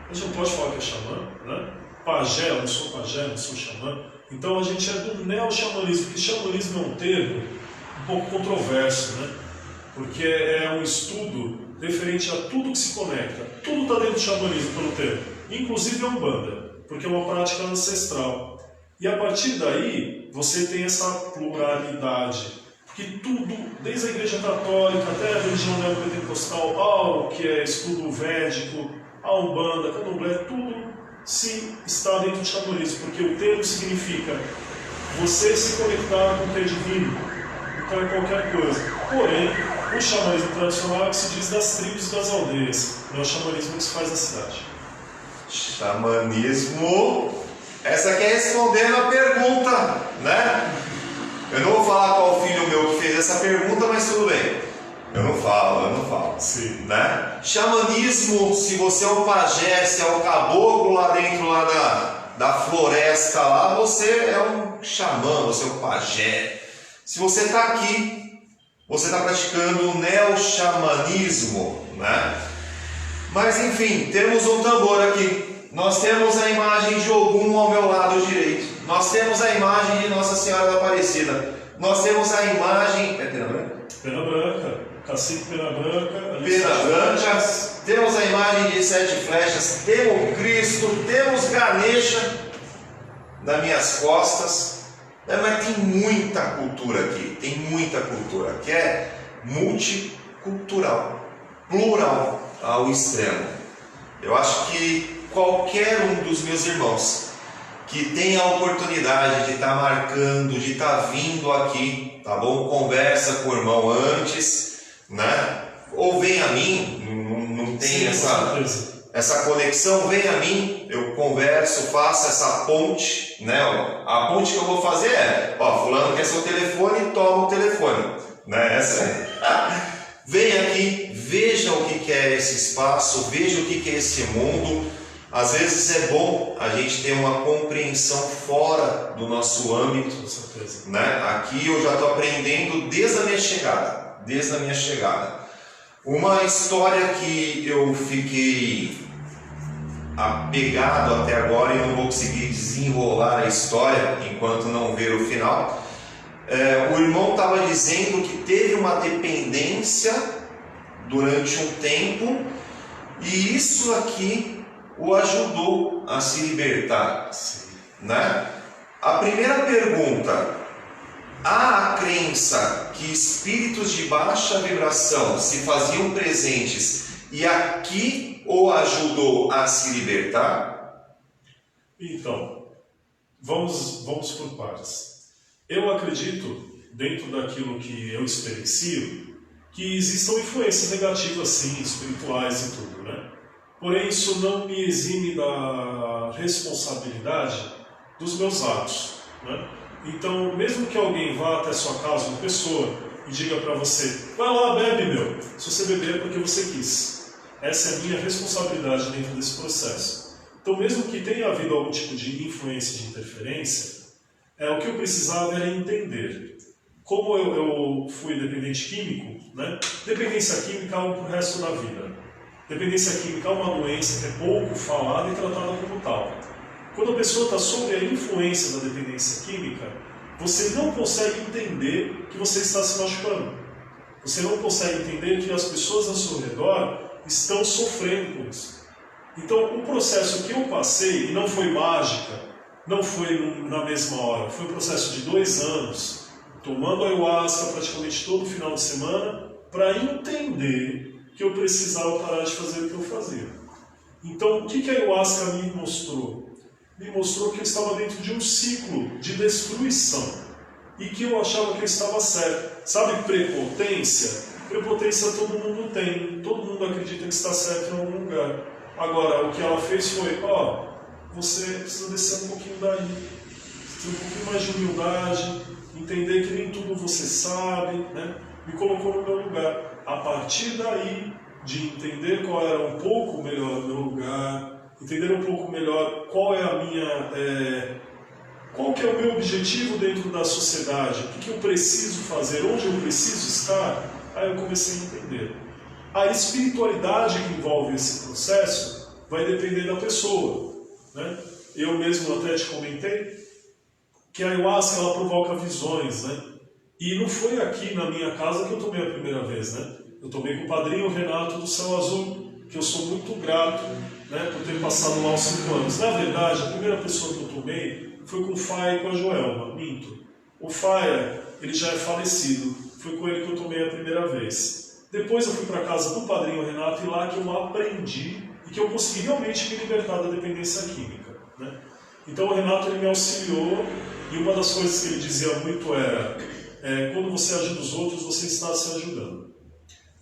A gente não pode falar que é xamã, né? Pajé, eu não sou pajé, eu não sou xamã. Então a gente é do neo-xamanismo, porque xamanismo é um termo um pouco controverso, né? Porque é um estudo referente a tudo que se conecta. Tudo está dentro do xamanismo, pelo termo. Inclusive a Umbanda, porque é uma prática ancestral. E a partir daí, você tem essa pluralidade. Que tudo, desde a Igreja Católica até a religião neopentecostal, ao que é estudo védico, a Umbanda, Candomblé, tudo se está dentro do xamanismo, porque o termo significa você se conectar com o que é divino, então é qualquer coisa. Porém, o xamanismo tradicional é o que se diz das tribos e das aldeias, não é o xamanismo que se faz na cidade. Xamanismo, essa aqui é respondendo a pergunta, né? Eu não vou falar qual filho meu que fez essa pergunta, mas tudo bem. Eu não falo. Sim. Né? Xamanismo, se você é o pajé, se é o caboclo lá dentro da floresta lá, você é um xamã, você é um pajé. Se você está aqui, você está praticando o neo-xamanismo, né? Mas enfim, temos um tambor aqui. Nós temos a imagem de Ogum ao meu lado direito. Nós temos a imagem de Nossa Senhora da Aparecida. Nós temos a imagem... É Pena Branca? Pena Branca. Cacique Pena Branca. Pena Branca. Temos a imagem de 7 flechas. Temos Cristo. Temos Ganesha nas minhas costas. Mas tem muita cultura aqui. Tem muita cultura. Que é multicultural. Plural ao extremo. Eu acho que qualquer um dos meus irmãos que tem a oportunidade de estar marcando, de estar vindo aqui, tá bom? Conversa com o irmão antes, né? Ou vem a mim, não tem essa conexão, vem a mim, eu converso, faço essa ponte, né? A ponte que eu vou fazer é, fulano quer seu telefone, toma o telefone, né? Essa é. Vem aqui, veja o que é esse espaço, veja o que é esse mundo. Às vezes é bom a gente ter uma compreensão fora do nosso âmbito, né? Aqui eu já estou aprendendo desde a minha chegada. Uma história que eu fiquei apegado até agora e não vou conseguir desenrolar a história enquanto não ver o final. O irmão estava dizendo que teve uma dependência durante um tempo e isso aqui o ajudou a se libertar, né? A primeira pergunta: há a crença que espíritos de baixa vibração se faziam presentes e aqui o ajudou a se libertar? Então, vamos por partes. Eu acredito, dentro daquilo que eu experiencio, que existam influências negativas, sim, espirituais e tudo, né? Porém, isso não me exime da responsabilidade dos meus atos, né? Então, mesmo que alguém vá até sua casa, uma pessoa, e diga para você: vai lá, bebe, meu. Se você beber é porque você quis. Essa é a minha responsabilidade dentro desse processo. Então, mesmo que tenha havido algum tipo de influência, de interferência, o que eu precisava era entender. Como eu fui dependente químico, né? Dependência química é algo para o resto da vida. Dependência química é uma doença que é pouco falada e tratada como tal. Quando a pessoa está sob a influência da dependência química, você não consegue entender que você está se machucando. Você não consegue entender que as pessoas ao seu redor estão sofrendo com isso. Então, o processo que eu passei, e não foi mágica, não foi na mesma hora, foi um processo de 2 anos, tomando ayahuasca praticamente todo final de semana, para entender que eu precisava parar de fazer o que eu fazia. Então, o que a ayahuasca me mostrou? Me mostrou que eu estava dentro de um ciclo de destruição e que eu achava que eu estava certo. Sabe prepotência? Prepotência todo mundo tem, todo mundo acredita que está certo em algum lugar. Agora, o que ela fez foi, você precisa descer um pouquinho daí, ter um pouquinho mais de humildade, entender que nem tudo você sabe, né? Me colocou no meu lugar. A partir daí, de entender qual era um pouco melhor o meu lugar, entender um pouco melhor qual é a minha... qual que é o meu objetivo dentro da sociedade, o que eu preciso fazer, onde eu preciso estar, aí eu comecei a entender. A espiritualidade que envolve esse processo vai depender da pessoa, né? Eu mesmo até te comentei que a ayahuasca ela provoca visões, né? E não foi aqui na minha casa que eu tomei a primeira vez, né? Eu tomei com o padrinho Renato do Céu Azul, que eu sou muito grato, né, por ter passado lá os 5 anos. Na verdade, a primeira pessoa que eu tomei foi com o Faia e com a Joelma, minto. O Faia, ele já é falecido, foi com ele que eu tomei a primeira vez. Depois eu fui para casa do padrinho Renato e lá que eu aprendi e que eu consegui realmente me libertar da dependência química, né? Então o Renato ele me auxiliou e uma das coisas que ele dizia muito era quando você ajuda os outros, você está se ajudando.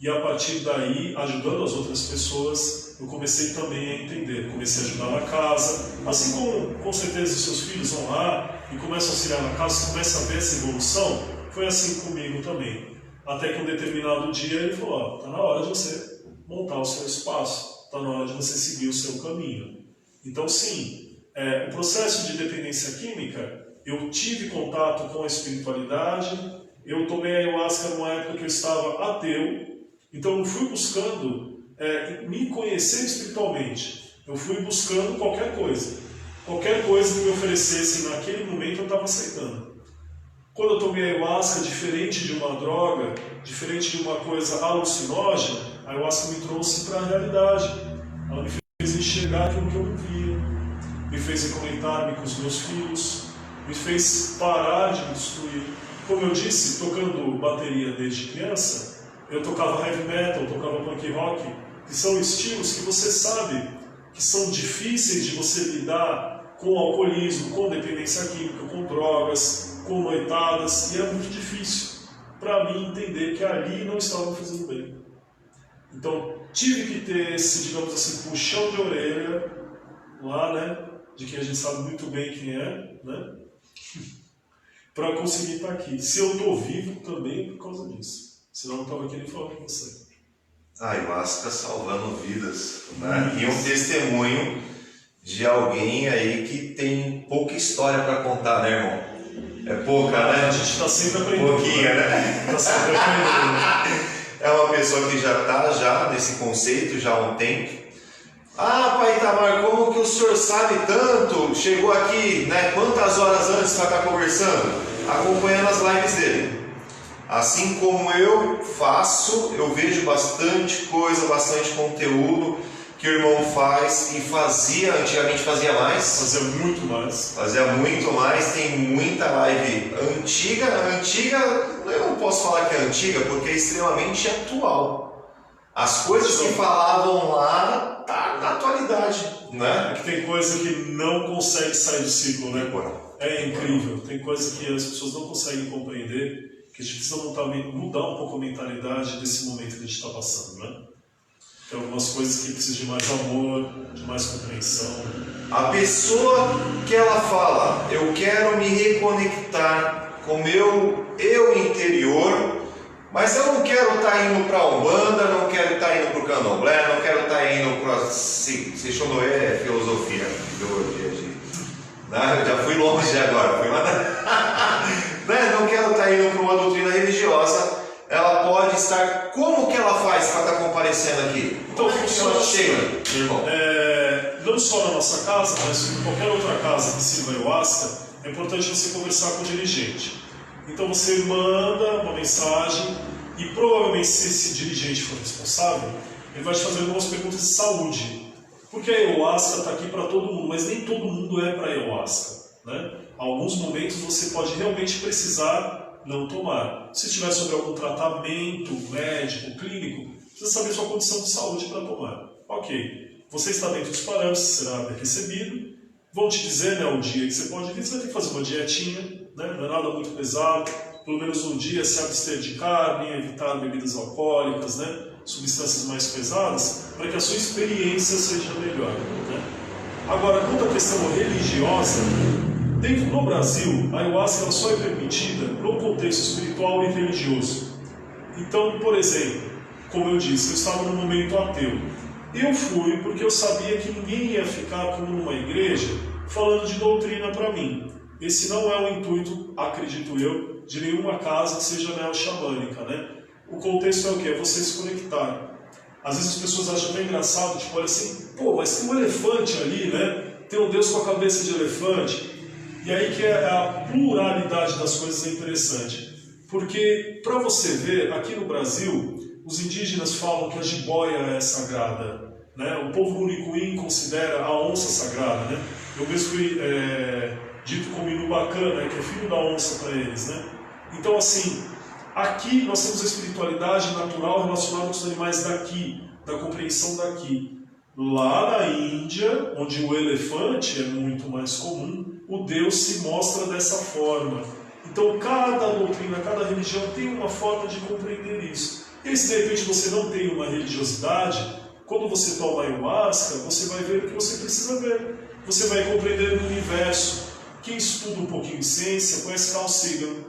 E a partir daí, ajudando as outras pessoas, eu comecei também a entender. Comecei a ajudar na casa, assim como com certeza os seus filhos vão lá e começam a auxiliar na casa, você começa a ver essa evolução. Foi assim comigo também. Até que um determinado dia ele falou, está na hora de você montar o seu espaço, está na hora de você seguir o seu caminho. Então sim, o processo de dependência química, eu tive contato com a espiritualidade, eu tomei a ayahuasca numa época que eu estava ateu, então eu fui buscando me conhecer espiritualmente, eu fui buscando qualquer coisa que me oferecessem naquele momento eu estava aceitando. Quando eu tomei a ayahuasca, diferente de uma droga, diferente de uma coisa alucinógena, a ayahuasca me trouxe para a realidade. Ela me fez enxergar aquilo que eu não via, me fez reconectar-me com os meus filhos, me fez parar de me destruir. Como eu disse, tocando bateria desde criança, eu tocava heavy metal, tocava punk rock, que são estilos que você sabe que são difíceis de você lidar com alcoolismo, com dependência química, com drogas, com noitadas, e é muito difícil para mim entender que ali não estava me fazendo bem. Então, tive que ter esse, digamos assim, puxão de orelha lá, né, de quem a gente sabe muito bem quem é, né, para conseguir estar aqui. Se eu estou vivo também é por causa disso. Senão eu não estava aqui nem falando com você. A ayahuasca salvando vidas, né? E um testemunho de alguém aí que tem pouca história para contar, né, irmão? É pouca, né? A gente está sempre aprendendo. Pouquinha, né? Está sempre aprendendo. É uma pessoa que já está nesse conceito já há um tempo. Ah, Pai Itamar, como que o senhor sabe tanto? Chegou aqui, né? Quantas horas antes para estar conversando? Acompanhando as lives dele. Assim como eu faço, eu vejo bastante coisa, bastante conteúdo que o irmão faz e fazia, antigamente fazia mais. Fazia muito mais. Fazia muito mais, tem muita live antiga, eu não posso falar que é antiga, porque é extremamente atual. As coisas que falavam lá, tá na atualidade, né? É que tem coisa que não consegue sair do ciclo, né? É incrível, tem coisa que as pessoas não conseguem compreender, que a gente precisa mudar um pouco a mentalidade desse momento que a gente está passando, né? Tem algumas coisas que precisam de mais amor, de mais compreensão. A pessoa que ela fala, eu quero me reconectar com o meu eu interior, mas eu não quero estar indo para a Umbanda, não quero estar indo para o Candomblé, não quero estar indo para a Seixonoé, é filosofia, ideologia. Não, eu já fui longe agora, fui lá. Não quero estar indo para uma doutrina religiosa. Ela pode estar... Como que ela faz para estar comparecendo aqui? Então funciona chega, irmão. Não só na nossa casa, mas em qualquer outra casa que sirva ayahuasca, é importante você conversar com o dirigente. Então você manda uma mensagem e provavelmente se esse dirigente for responsável, ele vai te fazer algumas perguntas de saúde. Porque a ayahuasca está aqui para todo mundo, mas nem todo mundo é para ayahuasca, né? Alguns momentos você pode realmente precisar não tomar. Se estiver sobre algum tratamento médico, clínico, precisa saber sua condição de saúde para tomar. Ok, você está dentro dos parâmetros, será recebido. Vão te dizer, né, o dia que você pode vir, você vai ter que fazer uma dietinha, né? Não é nada muito pesado. Pelo menos um dia se abster de carne, evitar bebidas alcoólicas, né? substâncias mais pesadas, para que a sua experiência seja melhor, né? Agora, quanto à questão religiosa, no Brasil, a ayahuasca ela só é permitida no contexto espiritual e religioso. Então, por exemplo, como eu disse, eu estava num momento ateu. Eu fui porque eu sabia que ninguém ia ficar como numa igreja falando de doutrina para mim. Esse não é o intuito, acredito eu, de nenhuma casa que seja neo-xamânica, né? O contexto é o quê? É você se conectar. Às vezes as pessoas acham até engraçado, tipo, olha assim, pô, mas tem um elefante ali, né? Tem um Deus com a cabeça de elefante. E aí que a pluralidade das coisas é interessante. Porque, para você ver, aqui no Brasil, os indígenas falam que a jiboia é sagrada, né? O povo Unicuim considera a onça sagrada, né? Eu mesmo fui dito como Inubacan, né? Que é filho da onça para eles, né? Então, assim, aqui nós temos a espiritualidade natural relacionada com os animais daqui, da compreensão daqui. Lá na Índia, onde o elefante é muito mais comum, o Deus se mostra dessa forma. Então cada doutrina, cada religião tem uma forma de compreender isso. E se de repente você não tem uma religiosidade, quando você toma ayahuasca, você vai ver o que você precisa ver. Você vai compreender o universo. Quem estuda um pouquinho de ciência conhece Carl Sagan.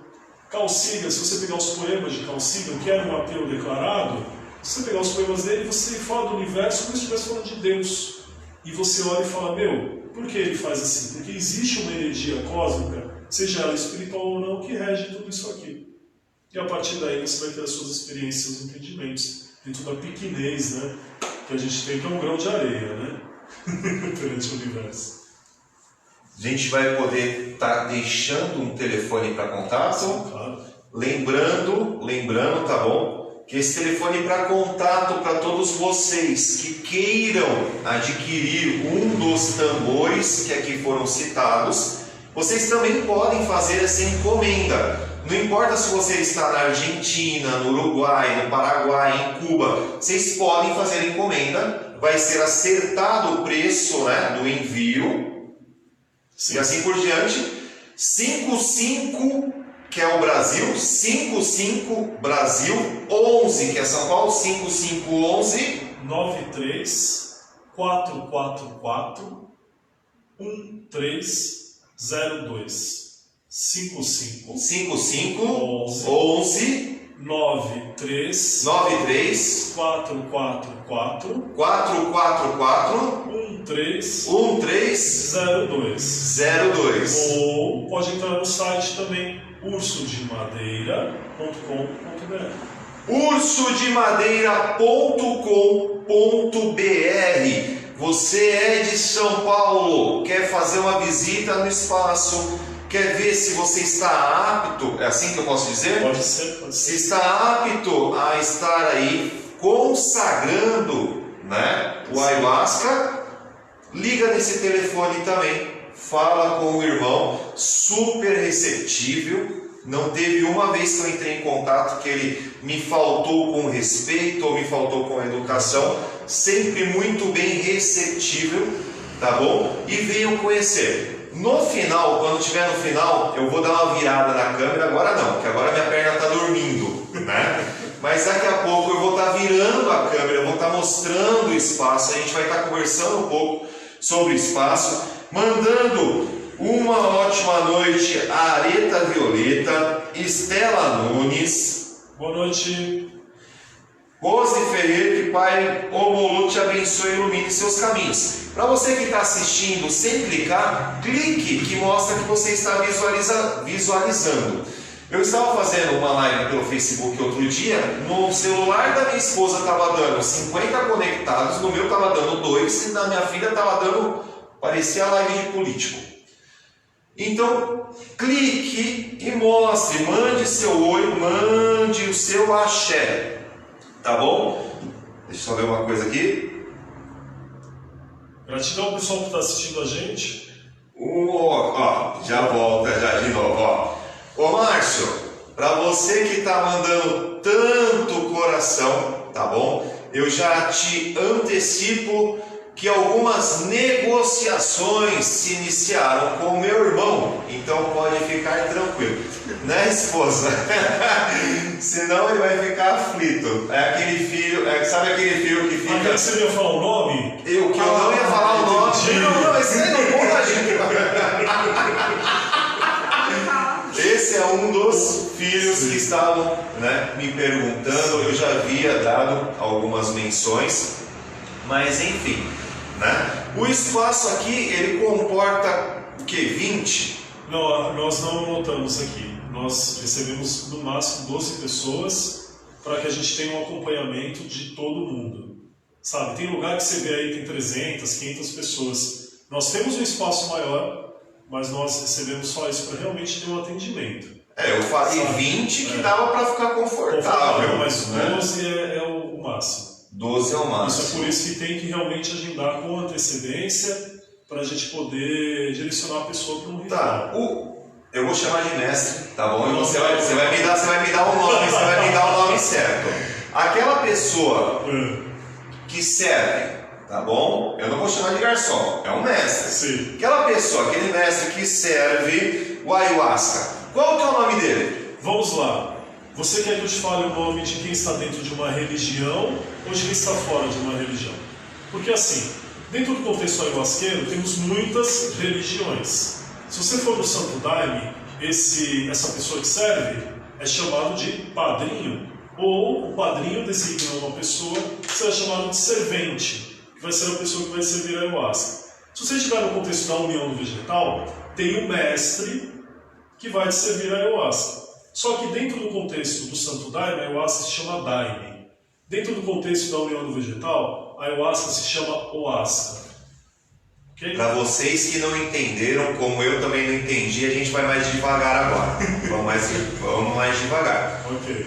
Carl Sagan, se você pegar os poemas de Carl Sagan, que era um ateu declarado, se você pegar os poemas dele, você fala do universo como se estivesse falando de Deus. E você olha e fala, meu, por que ele faz assim? Porque existe uma energia cósmica, seja ela espiritual ou não, que rege tudo isso aqui. E a partir daí você vai ter as suas experiências, os entendimentos, dentro da pequenez, né? Que a gente tem, que é um grão de areia, né? Perante o universo. A gente vai poder estar deixando um telefone para contato. Claro. Lembrando, tá bom? Que esse telefone para contato para todos vocês que queiram adquirir um dos tambores que aqui foram citados, vocês também podem fazer essa encomenda. Não importa se você está na Argentina, no Uruguai, no Paraguai, em Cuba, vocês podem fazer encomenda, vai ser acertado o preço, né, do envio. Sim. E assim por diante. 55, que é o Brasil, 55 Brasil, 11, que é São Paulo, 5511 93 444 1302 55 11 93 444 1302. Ou pode entrar no site também, ursodemadeira.com.br. ursodemadeira.com.br. Você é de São Paulo, quer fazer uma visita no espaço, quer ver se você está apto, é assim que eu posso dizer? Pode ser. Se está apto a estar aí consagrando, né, o ayahuasca, liga nesse telefone também, fala com o irmão, super receptível. Não teve uma vez que eu entrei em contato que ele me faltou com respeito ou me faltou com educação, sempre muito bem receptível, tá bom? E venham conhecer. No final, quando estiver no final, eu vou dar uma virada na câmera, agora não, porque agora minha perna está dormindo, né? Mas daqui a pouco eu vou estar virando a câmera, eu vou estar mostrando o espaço, a gente vai estar conversando um pouco sobre o espaço, mandando uma ótima noite a Areta Violeta, Estela Nunes. Boa noite. Rose Ferreira, que Pai Omolu te abençoe e ilumine seus caminhos. Para você que está assistindo, sem clicar, clique que mostra que você está visualizando. Eu estava fazendo uma live pelo Facebook outro dia, no celular da minha esposa estava dando 50 conectados, no meu estava dando 2 e na minha filha estava dando, parecia live de político. Então, clique e mostre, mande seu oi, mande o seu axé. Tá bom? Deixa eu só ver uma coisa aqui. Gratidão ao pessoal que está assistindo a gente. Já volta já de novo. Ô Márcio, para você que está mandando tanto coração, tá bom? Eu já te antecipo que algumas negociações se iniciaram com o meu irmão, então pode ficar tranquilo, né, esposa? Senão ele vai ficar aflito. É aquele filho, sabe aquele filho que fica... Aquele que você ia falar o nome? Eu não ia falar o nome. Não, esse aí não conta, gente. Esse é um dos filhos que estavam, né, me perguntando. Eu já havia dado algumas menções, mas enfim, né? O espaço aqui, ele comporta o que? 20? Não, nós não anotamos aqui. Nós recebemos no máximo 12 pessoas para que a gente tenha um acompanhamento de todo mundo. Sabe, tem lugar que você vê aí, tem 300, 500 pessoas. Nós temos um espaço maior, mas nós recebemos só isso para realmente ter um atendimento. Eu falei 20 que dava para ficar confortável. Mas 12 é o máximo. 12 é o máximo. Isso é por isso que tem que realmente agendar com antecedência para a gente poder direcionar a pessoa para um ritual. Tá, eu vou chamar de mestre, tá bom? E você vai me dar o nome, você vai me dar o nome certo. Aquela pessoa que serve, tá bom? Eu não vou chamar de garçom, é um mestre. Sim. Aquela pessoa, aquele mestre que serve o ayahuasca, qual que é o nome dele? Vamos lá. Você quer que eu te fale o nome de quem está dentro de uma religião ou de quem está fora de uma religião? Porque assim, dentro do contexto ayahuasqueiro, temos muitas religiões. Se você for no Santo Daime, essa pessoa que serve é chamado de padrinho, ou o padrinho designa uma pessoa que será chamado de servente, que vai ser a pessoa que vai servir a ayahuasca. Se você estiver no contexto da união do vegetal, tem o mestre que vai te servir a ayahuasca. Só que dentro do contexto do Santo Daime, a ayahuasca se chama Daime. Dentro do contexto da união do vegetal, a ayahuasca se chama Oasca. Okay? Para vocês que não entenderam, como eu também não entendi, a gente vai mais devagar agora. Vamos mais devagar. Ok.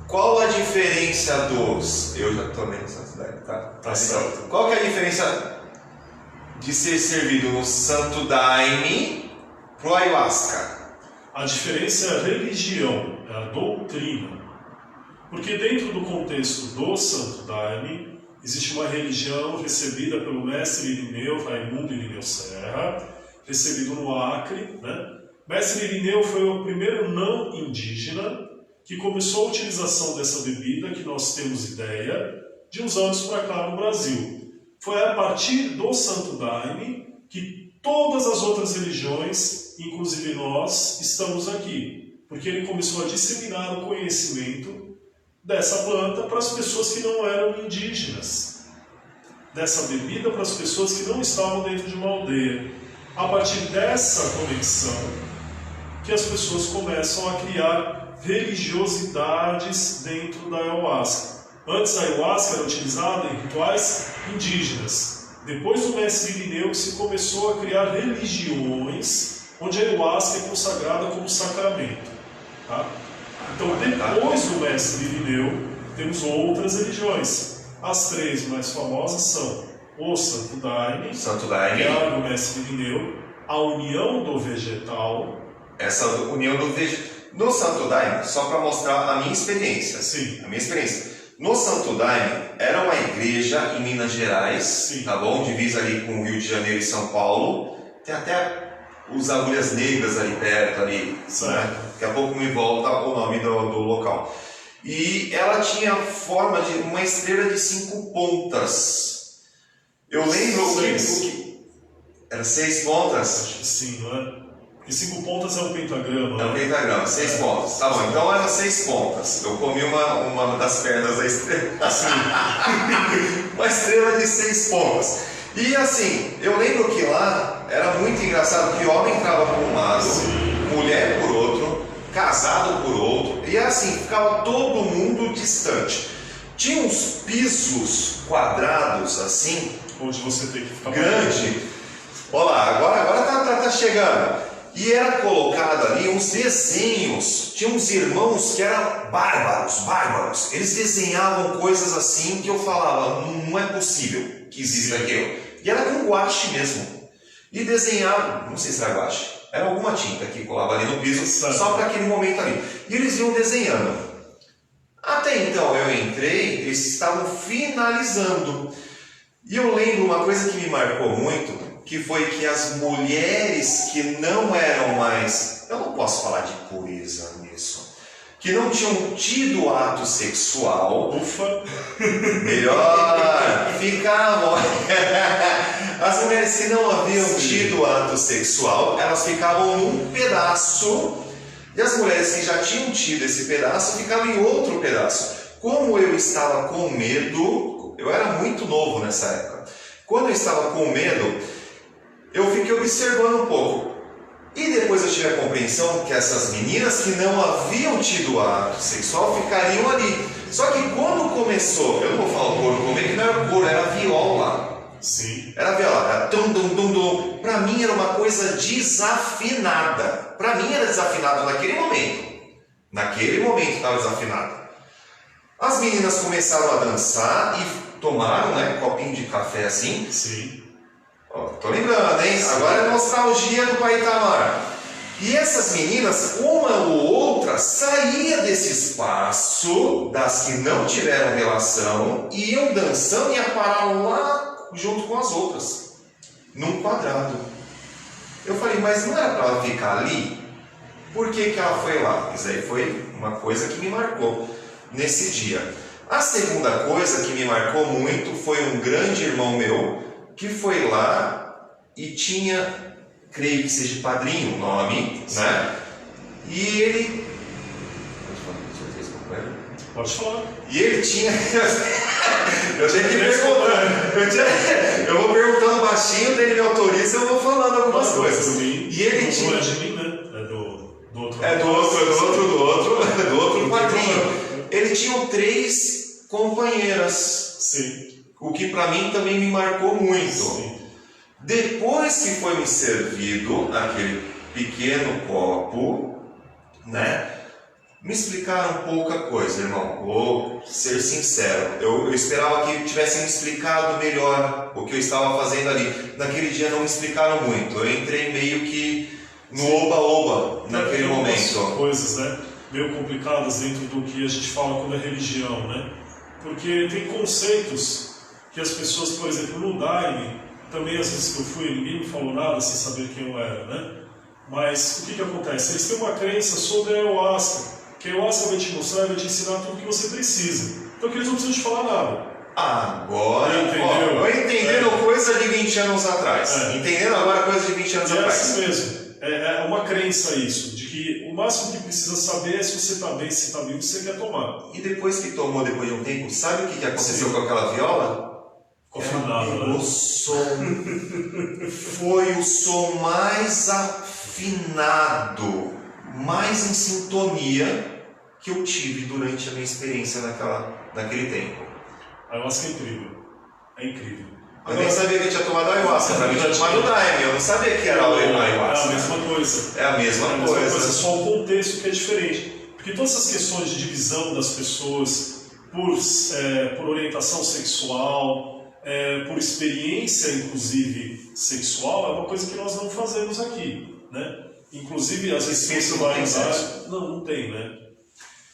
Qual a diferença dos... Eu já tomei no Santo Daime, tá? Tá certo. Qual que é a diferença de ser servido no Santo Daime pro ayahuasca? A diferença é a religião, é a doutrina. Porque dentro do contexto do Santo Daime, existe uma religião recebida pelo mestre Irineu, Raimundo Irineu Serra, recebido no Acre, né? Mestre Irineu foi o primeiro não indígena que começou a utilização dessa bebida, que nós temos ideia, de uns anos para cá no Brasil. Foi a partir do Santo Daime que todas as outras religiões, inclusive nós, estamos aqui. Porque ele começou a disseminar o conhecimento dessa planta para as pessoas que não eram indígenas, dessa bebida para as pessoas que não estavam dentro de uma aldeia. A partir dessa conexão, que as pessoas começam a criar religiosidades dentro da ayahuasca. Antes a ayahuasca era utilizada em rituais indígenas. Depois do mestre Irineu se começou a criar religiões onde a ayahuasca é consagrada como sacramento. Tá? Então depois do mestre Irineu temos outras religiões. As três mais famosas são o Santo Daime, que é do mestre Irineu, a união do vegetal. Essa união do vegetal. No Santo Daime, só para mostrar a minha experiência. Sim. A minha experiência. No Santo Daime, era uma igreja em Minas Gerais, sim, tá bom? Divisa ali com o Rio de Janeiro e São Paulo. Tem até os agulhas negras ali perto, ali, né? Daqui a pouco me volta o nome do local. E ela tinha forma de uma estrela de 5 pontas. Eu lembro que era 6 pontas? Acho que sim, não é? E 5 pontas é um pentagrama. É um pentagrama, 6 pontas. Tá bom, então era 6 pontas. Eu comi uma das pernas da estrela. Sim. Uma estrela de 6 pontas. E assim, eu lembro que lá era muito engraçado que homem entrava por um lado, sim, mulher por outro, casado por outro, e assim, ficava todo mundo distante. Tinha uns pisos quadrados assim, onde você tem que ficar grande. Olha lá, agora tá chegando. E era colocado ali uns desenhos. Tinha uns irmãos que eram bárbaros. Eles desenhavam coisas assim que eu falava, não é possível que exista aquilo. E era com guache mesmo. E desenhavam, não sei se era guache, era alguma tinta que colava ali no piso, só para aquele momento ali. E eles iam desenhando. Até então eu entrei, eles estavam finalizando. E eu lembro uma coisa que me marcou muito, que foi que as mulheres que não eram mais, eu não posso falar de pureza nisso, que não tinham tido ato sexual, Ufa! melhor, ficavam. As mulheres que não haviam tido ato sexual, elas ficavam num pedaço, e as mulheres que já tinham tido esse pedaço ficavam em outro pedaço. Como eu estava com medo, eu era muito novo nessa época, quando eu estava com medo, eu fiquei observando um pouco. E depois eu tive a compreensão que essas meninas que não haviam tido ato sexual ficariam ali. Só que quando começou, eu não vou falar o couro, como é que não era couro, era viola. Sim. Era viola, era tum dum dum dum. Para mim era uma coisa desafinada. Para mim era desafinado naquele momento. Naquele momento estava desafinado. As meninas começaram a dançar e tomaram, né, um copinho de café assim. Sim. Ó, tô lembrando, hein? Agora é nostalgia do Pai Itamar. E essas meninas, uma ou outra, saía desse espaço das que não tiveram relação, iam dançando e iam parar lá junto com as outras, num quadrado. Eu falei, mas não era para ela ficar ali? Por que ela foi lá? Isso aí foi uma coisa que me marcou nesse dia. A segunda coisa que me marcou muito foi um grande irmão meu que foi lá e tinha, creio que seja padrinho o nome, né? E ele... Pode falar. E ele tinha... eu tenho que perguntar. Eu vou perguntando baixinho, dele me autoriza, eu vou falando algumas coisas. E ele tinha... Não é de mim, né? É do outro. É do outro padrinho. Ele tinha 3 companheiras. Sim. O que para mim também me marcou muito. Sim. Depois que foi me servido aquele pequeno copo, né? Me explicaram pouca coisa, irmão. Vou ser sincero. Eu esperava que tivessem me explicado melhor o que eu estava fazendo ali. Naquele dia não me explicaram muito. Eu entrei meio que no oba-oba naquele momento. Coisas, né? Meio complicadas dentro do que a gente fala quando é religião, né? Porque tem conceitos que as pessoas, por exemplo, no Daime, também às vezes que eu fui, ninguém me falou nada sem saber quem eu era, né? Mas o que acontece? Eles têm uma crença sobre a ayahuasca, que a ayahuasca vai te mostrar e vai te ensinar tudo o que você precisa. Então que eles não precisam te falar nada. Agora, eu entendendo coisa de 20 anos atrás. Entendendo agora coisa de 20 anos atrás. É assim mesmo. É uma crença isso, de que o máximo que precisa saber é se você está bem, se está vivo, se você quer tomar. E depois que tomou, depois de um tempo, sabe o que aconteceu com aquela viola? Afinado, o som foi o som mais afinado, mais em sintonia que eu tive durante a minha experiência naquele tempo. A ayahuasca é incrível. É incrível. Eu nem sabia que eu tinha tomado ayahuasca, pra mim eu tinha tomado Daime, eu não sabia que era ayahuasca. É a mesma coisa. É a mesma coisa. Só o contexto que é diferente. Porque todas essas questões de divisão das pessoas por orientação sexual, por experiência, inclusive, sexual, é uma coisa que nós não fazemos aqui, né? Inclusive, às vezes você vai andar... Não tem, né?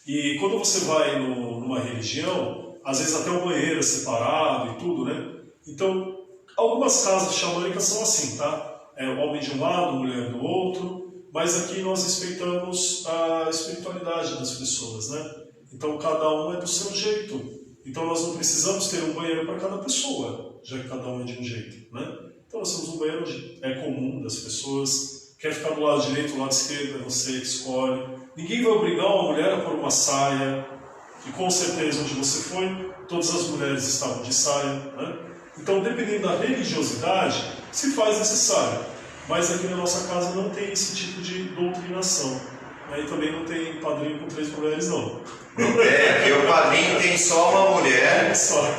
E quando você vai numa religião, às vezes até o banheiro é separado e tudo, né? Então, algumas casas xamânicas são assim, tá? Homem de um lado, mulher do outro, mas aqui nós respeitamos a espiritualidade das pessoas, né? Então, cada um é do seu jeito. Então nós não precisamos ter um banheiro para cada pessoa, já que cada um é de um jeito, né? Então nós temos um banheiro onde é comum das pessoas, quer ficar do lado direito, do lado esquerdo, é você que escolhe. Ninguém vai obrigar uma mulher a pôr uma saia, e com certeza onde você foi, todas as mulheres estavam de saia, né? Então, dependendo da religiosidade, se faz necessário. Mas aqui na nossa casa não tem esse tipo de doutrinação. Aí também não tem padrinho com 3 mulheres, não. Não tem, aqui o padrinho tem só uma mulher.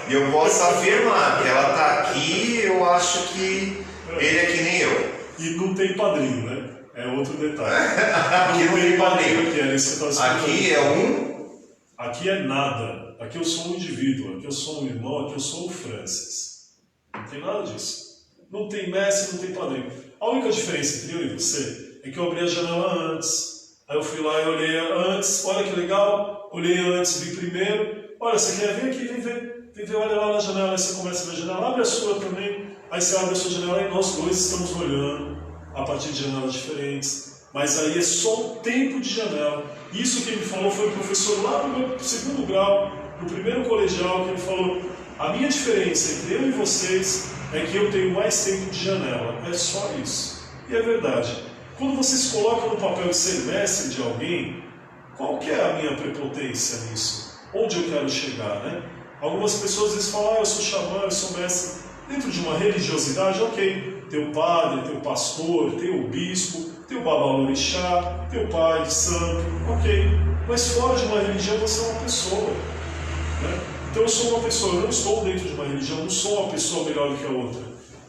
E eu posso afirmar que ela está aqui, eu acho que ele é que nem eu. E não tem padrinho, né? É outro detalhe. Aqui não tem padrinho. Aqui, isso que aqui é um... Aqui é nada. Aqui eu sou um indivíduo, aqui eu sou um irmão, aqui eu sou o Francis. Não tem nada disso. Não tem mestre, não tem padrinho. A única diferença entre eu e você é que eu abri a janela antes. Aí eu fui lá e olhei antes, olha que legal, olhei antes, vi primeiro. Olha, você quer vir aqui, vem ver. Vem, olha lá na janela, aí você começa a ver a janela, abre a sua também, aí você abre a sua janela e nós dois estamos olhando a partir de janelas diferentes. Mas aí é só o tempo de janela. Isso que ele falou foi o professor lá no meu segundo grau, no primeiro colegial, que ele falou: a minha diferença entre eu e vocês é que eu tenho mais tempo de janela. É só isso. E é verdade. Quando você se coloca no papel de ser mestre de alguém, qual que é a minha prepotência nisso? Onde eu quero chegar, né? Algumas pessoas às vezes falam: eu sou xamã, eu sou mestre. Dentro de uma religiosidade, ok. Tem o padre, tem o pastor, tem o bispo, tem o babalorixá, tem o pai de santo, ok. Mas fora de uma religião você é uma pessoa, né? Então eu sou uma pessoa, eu não estou dentro de uma religião, eu não sou uma pessoa melhor do que a outra.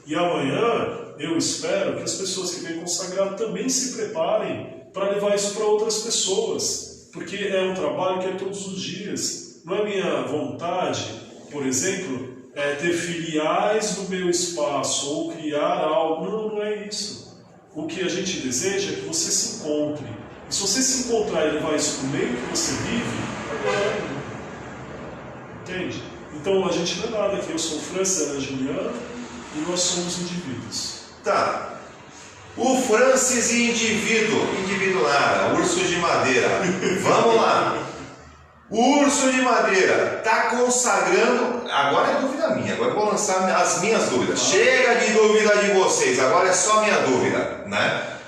E amanhã eu espero que as pessoas que vêm consagrar também se preparem para levar isso para outras pessoas. Porque é um trabalho que é todos os dias. Não é minha vontade, por exemplo, ter filiais no meu espaço ou criar algo. Não, não é isso. O que a gente deseja é que você se encontre. E se você se encontrar e levar isso para o meio que você vive, entende? Então a gente não é nada aqui. Eu sou o Francis, ela é a Juliana, e nós somos indivíduos. Tá. O Francis e indivíduo nada, urso de madeira. Vamos lá. O urso de madeira está consagrando. Agora é dúvida minha, agora eu vou lançar as minhas dúvidas. Chega de dúvida de vocês, agora é só minha dúvida, né?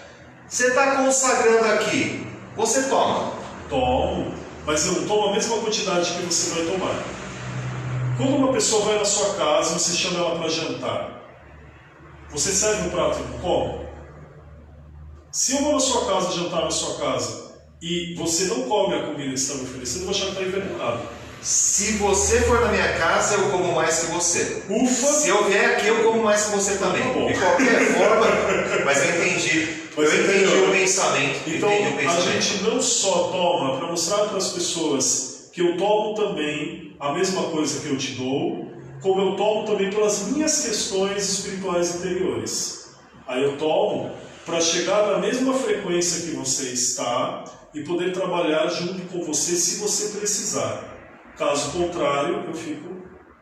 Você está consagrando aqui, você toma? Tomo, mas eu não tomo a mesma quantidade que você vai tomar. Quando uma pessoa vai na sua casa, você chama ela para jantar, você serve um prato e come? Se eu vou na sua casa jantar na sua casa e você não come a comida que está me oferecendo, eu vou achar que está envenenado. Se você for na minha casa, eu como mais que você. Ufa! Se eu vier aqui, eu como mais que você também. Tá bom. De qualquer forma, mas eu entendi. Eu entendi o pensamento. Então, a gente não só toma para mostrar para as pessoas que eu tomo também a mesma coisa que eu te dou, como eu tomo também pelas minhas questões espirituais interiores. Aí eu tomo para chegar na mesma frequência que você está e poder trabalhar junto com você se você precisar. Caso contrário, eu fico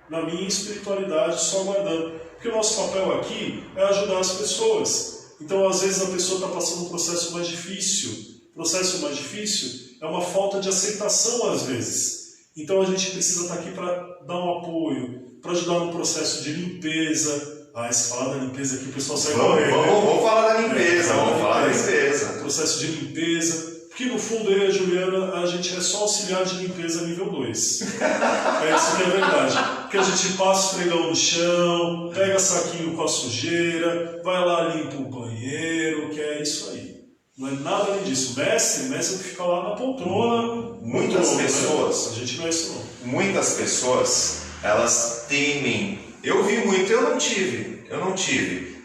na minha espiritualidade só aguardando. Porque o nosso papel aqui é ajudar as pessoas. Então, às vezes, a pessoa está passando um processo mais difícil. O processo mais difícil é uma falta de aceitação, às vezes. Então, a gente precisa estar aqui para dar um apoio, para ajudar no processo de limpeza. Se falar da limpeza aqui, o pessoal sai correndo. Vamos falar da limpeza, vamos falar da limpeza. Processo de limpeza. Porque no fundo eu e a Juliana, a gente é só auxiliar de limpeza nível 2. É isso que é verdade. Porque a gente passa o esfregão no chão, pega saquinho com a sujeira, vai lá, limpa o banheiro, que é isso aí. Não é nada além disso. Mestre é que fica lá na poltrona. Muitas pessoas, a gente não é isso não. Muitas pessoas, elas temem. Eu vi muito, eu não tive.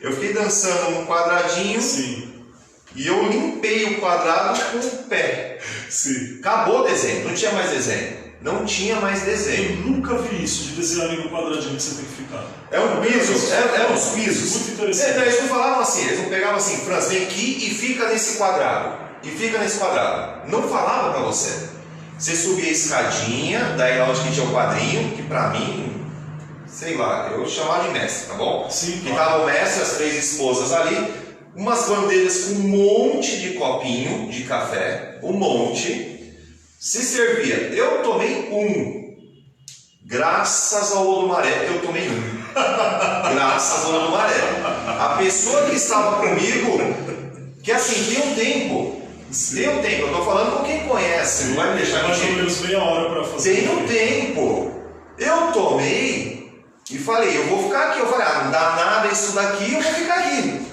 Eu fiquei dançando num quadradinho. Sim. E eu limpei o quadrado com o pé. Sim. Acabou o desenho, não tinha mais desenho. Não tinha mais desenho. Eu nunca vi isso, de desenhar ali no quadradinho que você tem que ficar. É um piso, é uns pisos. Muito interessante. Eles não falavam assim, eles não pegavam assim: Franz, vem aqui e fica nesse quadrado. E fica nesse quadrado. Não falava pra você. Você subia a escadinha, daí lá onde que tinha o quadrinho, que pra mim, sei lá, eu chamava de mestre, tá bom? Sim, que tava o mestre, as 3 esposas ali. Umas bandejas com um monte de copinho de café, um monte, se servia. Eu tomei um, graças ao Odumaré, eu tomei um, graças ao Odumaré. A pessoa que estava comigo, que assim, tem um tempo, eu tô falando com quem conhece, não vai me deixar mais ou mentir. menos meia hora para fazer. Tem um tempo, eu tomei e falei, eu vou ficar aqui. Eu falei, não dá nada isso daqui, eu vou ficar aqui.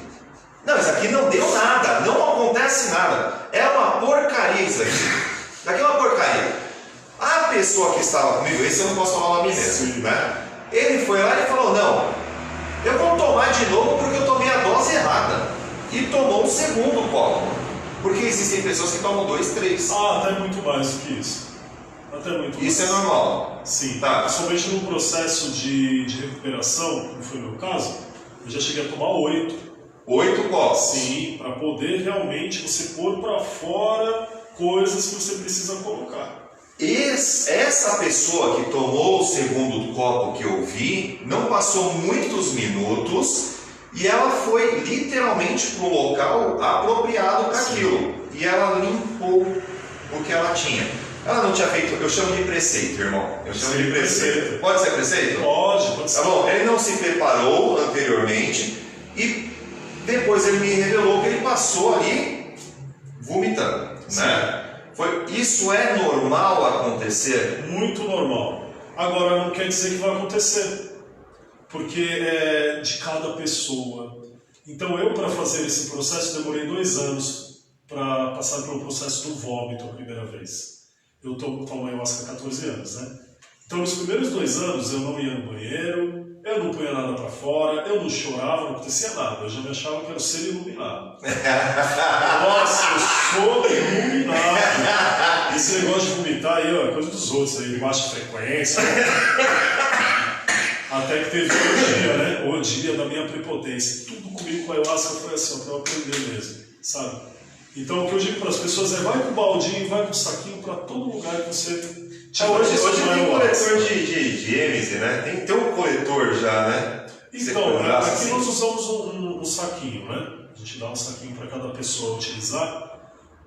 Não, isso aqui não deu nada, não acontece nada. É uma porcaria isso aqui. Isso aqui é uma porcaria. A pessoa que estava comigo, esse eu não posso falar o nome mesmo, né? Ele foi lá e falou, não, eu vou tomar de novo porque eu tomei a dose errada. E tomou um segundo copo. Porque existem pessoas que tomam 2, 3. Até muito mais do que isso. Até muito mais. Isso é normal. Sim, tá. Principalmente no processo de recuperação, como foi o meu caso, eu já cheguei a tomar 8. 8 copos. Sim, para poder realmente você pôr para fora coisas que você precisa colocar. Essa pessoa que tomou o segundo copo que eu vi, não passou muitos minutos e ela foi literalmente para o local apropriado para aquilo. E ela limpou o que ela tinha. Ela não tinha feito, eu chamo de preceito, irmão. Eu chamo de preceito. Pode ser preceito? Pode ser. Tá bom, ele não se preparou anteriormente e depois ele me revelou que ele passou ali vomitando, né? Isso é normal acontecer? Muito normal. Agora, não quer dizer que vai acontecer, porque é de cada pessoa. Então, eu, para fazer esse processo, demorei 2 anos para passar pelo processo do vômito a primeira vez. Eu tomo ayahuasca há 14 anos, né? Então, nos primeiros 2 anos, eu não ia no banheiro, eu não punha nada para fora, eu não chorava, não acontecia nada. Eu já me achava que era o ser iluminado. Nossa, eu sou iluminado. Esse negócio de vomitar aí, ó, é coisa dos outros aí, de baixa frequência. Até que teve o dia, né? O dia da minha prepotência. Tudo comigo com a ayahuasca foi assim, para eu aprender mesmo, sabe? Então, o que eu digo para as pessoas é: vai com o baldinho, vai com o saquinho para todo lugar que você tiver. Hoje tem coletor de êmese, né? Tem que ter um coletor já, né? Então, aqui assim. Nós usamos um saquinho, né? A gente dá um saquinho para cada pessoa utilizar,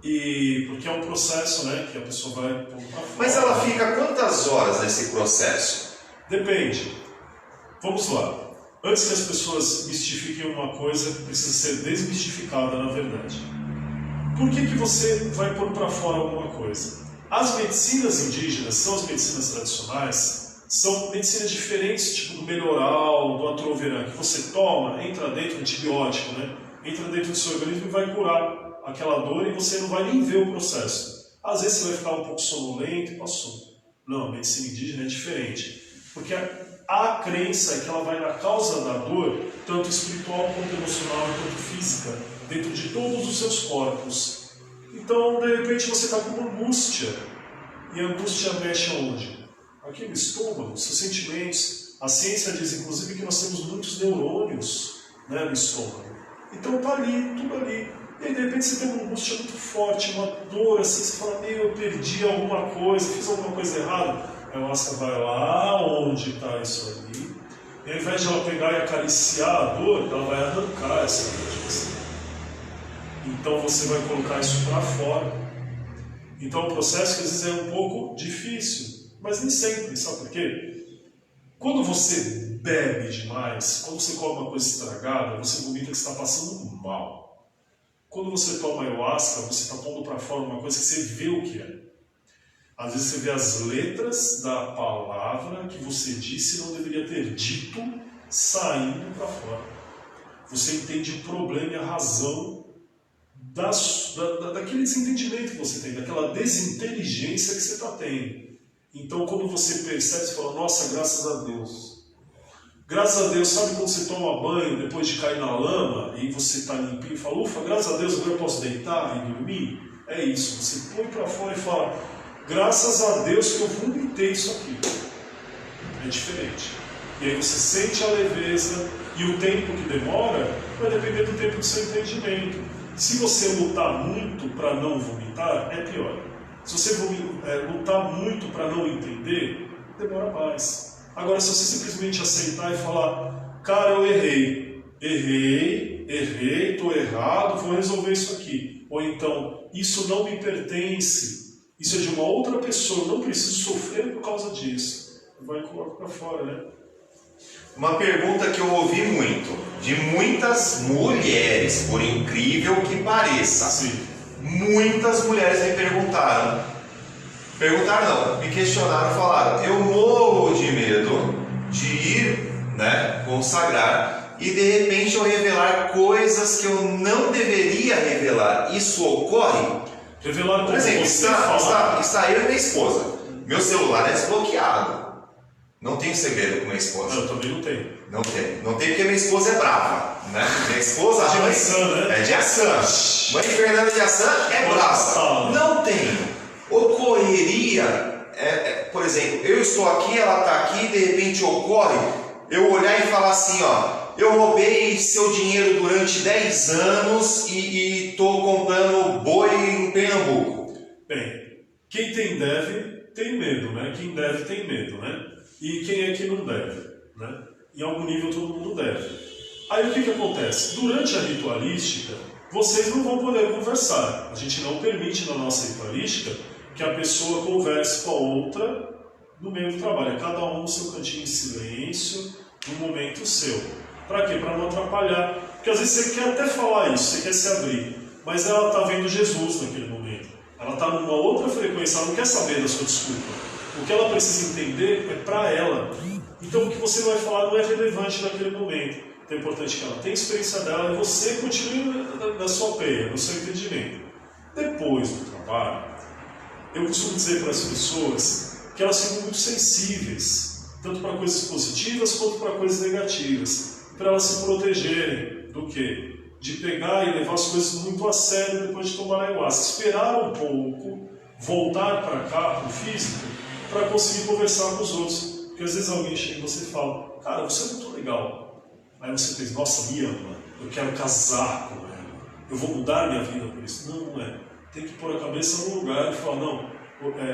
porque é um processo, né? Que a pessoa vai pôr para fora. Mas ela fica quantas horas nesse processo? Depende. Vamos lá. Antes que as pessoas mistifiquem uma coisa, precisa ser desmistificada, na verdade. Por que você vai pôr para fora alguma coisa? As medicinas indígenas são as medicinas tradicionais, são medicinas diferentes, tipo do melhoral, do atroverã, que você toma, entra dentro, antibiótico, né? Entra dentro do seu organismo e vai curar aquela dor e você não vai nem ver o processo. Às vezes você vai ficar um pouco sonolento e passou. Não, a medicina indígena é diferente, porque a crença é que ela vai na causa da dor, tanto espiritual quanto emocional quanto física, dentro de todos os seus corpos. Então, de repente, você está com uma angústia. E a angústia mexe aonde? Aqui no estômago, seus sentimentos. A ciência diz, inclusive, que nós temos muitos neurônios, né, no estômago. Então, está ali, tudo ali. E aí, de repente, você tem uma angústia muito forte, uma dor, assim, você fala: meu, eu perdi alguma coisa, fiz alguma coisa errada. A ayahuasca vai lá onde está isso ali. E ao invés de ela pegar e acariciar a dor, ela vai arrancar essa dor de você. Então você vai colocar isso para fora. Então o processo, que às vezes é um pouco difícil, mas nem sempre, sabe por quê? Quando você bebe demais, quando você come uma coisa estragada, você vomita que você está passando mal. Quando você toma ayahuasca, você está pondo para fora uma coisa que você vê o que é. Às vezes você vê as letras da palavra que você disse e não deveria ter dito saindo para fora. Você entende o problema e a razão daquele desentendimento que você tem, daquela desinteligência que você está tendo. Então, quando você percebe, você fala: nossa, graças a Deus. Graças a Deus, sabe quando você toma banho depois de cair na lama e você está limpinho e fala: ufa, graças a Deus, agora eu posso deitar e dormir? É isso, você põe para fora e fala: graças a Deus que eu vomitei isso aqui. É diferente. E aí você sente a leveza, e o tempo que demora vai depender do tempo do seu entendimento. Se você lutar muito para não vomitar, é pior. Se você lutar muito para não entender, demora mais. Agora, se você simplesmente aceitar e falar: cara, eu errei, estou errado, vou resolver isso aqui. Ou então: isso não me pertence, isso é de uma outra pessoa, eu não preciso sofrer por causa disso. Vai e coloca para fora, né? Uma pergunta que eu ouvi muito, de muitas mulheres, por incrível que pareça. Sim. Muitas mulheres me perguntaram. Perguntaram não, me questionaram, falaram: eu morro de medo de ir, né, consagrar e de repente eu revelar coisas que eu não deveria revelar. Isso ocorre? Revelar, por exemplo, está eu e minha esposa. Meu celular é desbloqueado. Não tenho segredo com minha esposa. Eu também não tenho. Não tem porque minha esposa é brava, né? Minha esposa de Assã, né? É de Assã. Mãe Fernanda de Assã é brava. Não tenho. Ocorreria, por exemplo, eu estou aqui, ela está aqui, de repente ocorre eu olhar e falar assim: ó, eu roubei seu dinheiro durante 10 anos e estou comprando boi em Pernambuco. Bem, quem tem deve tem medo, né? Quem deve tem medo, né? E quem é que não deve, né? Em algum nível todo mundo deve. Aí o que acontece? Durante a ritualística, vocês não vão poder conversar. A gente não permite na nossa ritualística que a pessoa converse com a outra no meio do trabalho. É cada um no seu cantinho de silêncio, no momento seu. Para quê? Para não atrapalhar. Porque às vezes você quer até falar isso, você quer se abrir, mas ela está vendo Jesus naquele momento. Ela está numa outra frequência, ela não quer saber da sua desculpa. O que ela precisa entender é para ela. Então o que você vai falar não é relevante naquele momento. Então é importante que ela tenha a experiência dela e você continue na sua peia, no seu entendimento. Depois do trabalho, eu costumo dizer para as pessoas que elas ficam muito sensíveis, tanto para coisas positivas quanto para coisas negativas, para elas se protegerem do quê? De pegar e levar as coisas muito a sério depois de tomar ayahuasca. Esperar um pouco, voltar para cá, para o físico, para conseguir conversar com os outros. Porque às vezes alguém chega e você fala, cara, você é muito legal. Aí você pensa, nossa, me ama, eu quero casar com ela, eu vou mudar minha vida por isso. Não, não é. Tem que pôr a cabeça no lugar e falar, não,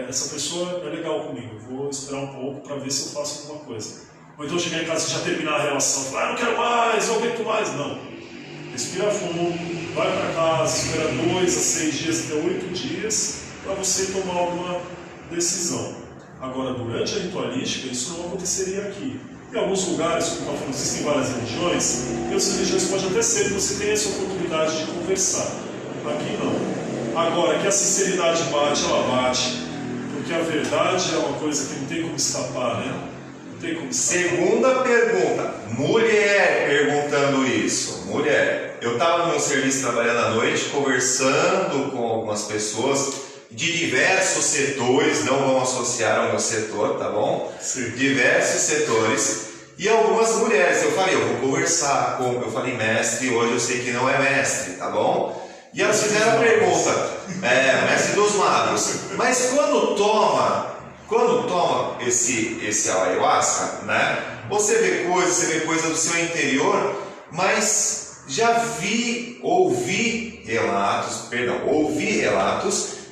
essa pessoa é legal comigo, eu vou esperar um pouco para ver se eu faço alguma coisa. Ou então chegar em casa e já terminar a relação, falar, não quero mais, eu aguento mais. Não. Respira fundo, vai para casa, espera 2 a 6 dias, até 8 dias, para você tomar alguma decisão. Agora, durante a ritualística, isso não aconteceria aqui. Em alguns lugares, como está falando, existem várias religiões, e essas religiões pode até ser que você tenha essa oportunidade de conversar. Aqui não. Agora, que a sinceridade bate, ela bate, porque a verdade é uma coisa que não tem como escapar, né? Não tem como escapar. Segunda pergunta, mulher perguntando isso. Mulher, eu estava no meu serviço trabalhando à noite, conversando com algumas pessoas de diversos setores, não vão associar ao meu setor, tá bom? Sim. Diversos setores e algumas mulheres. Eu falei, eu vou conversar com, eu falei mestre, hoje eu sei que não é mestre, tá bom? E elas fizeram a pergunta, mestre dos magos, mas quando toma esse ayahuasca, né? Você vê coisa do seu interior, mas já ouvi relatos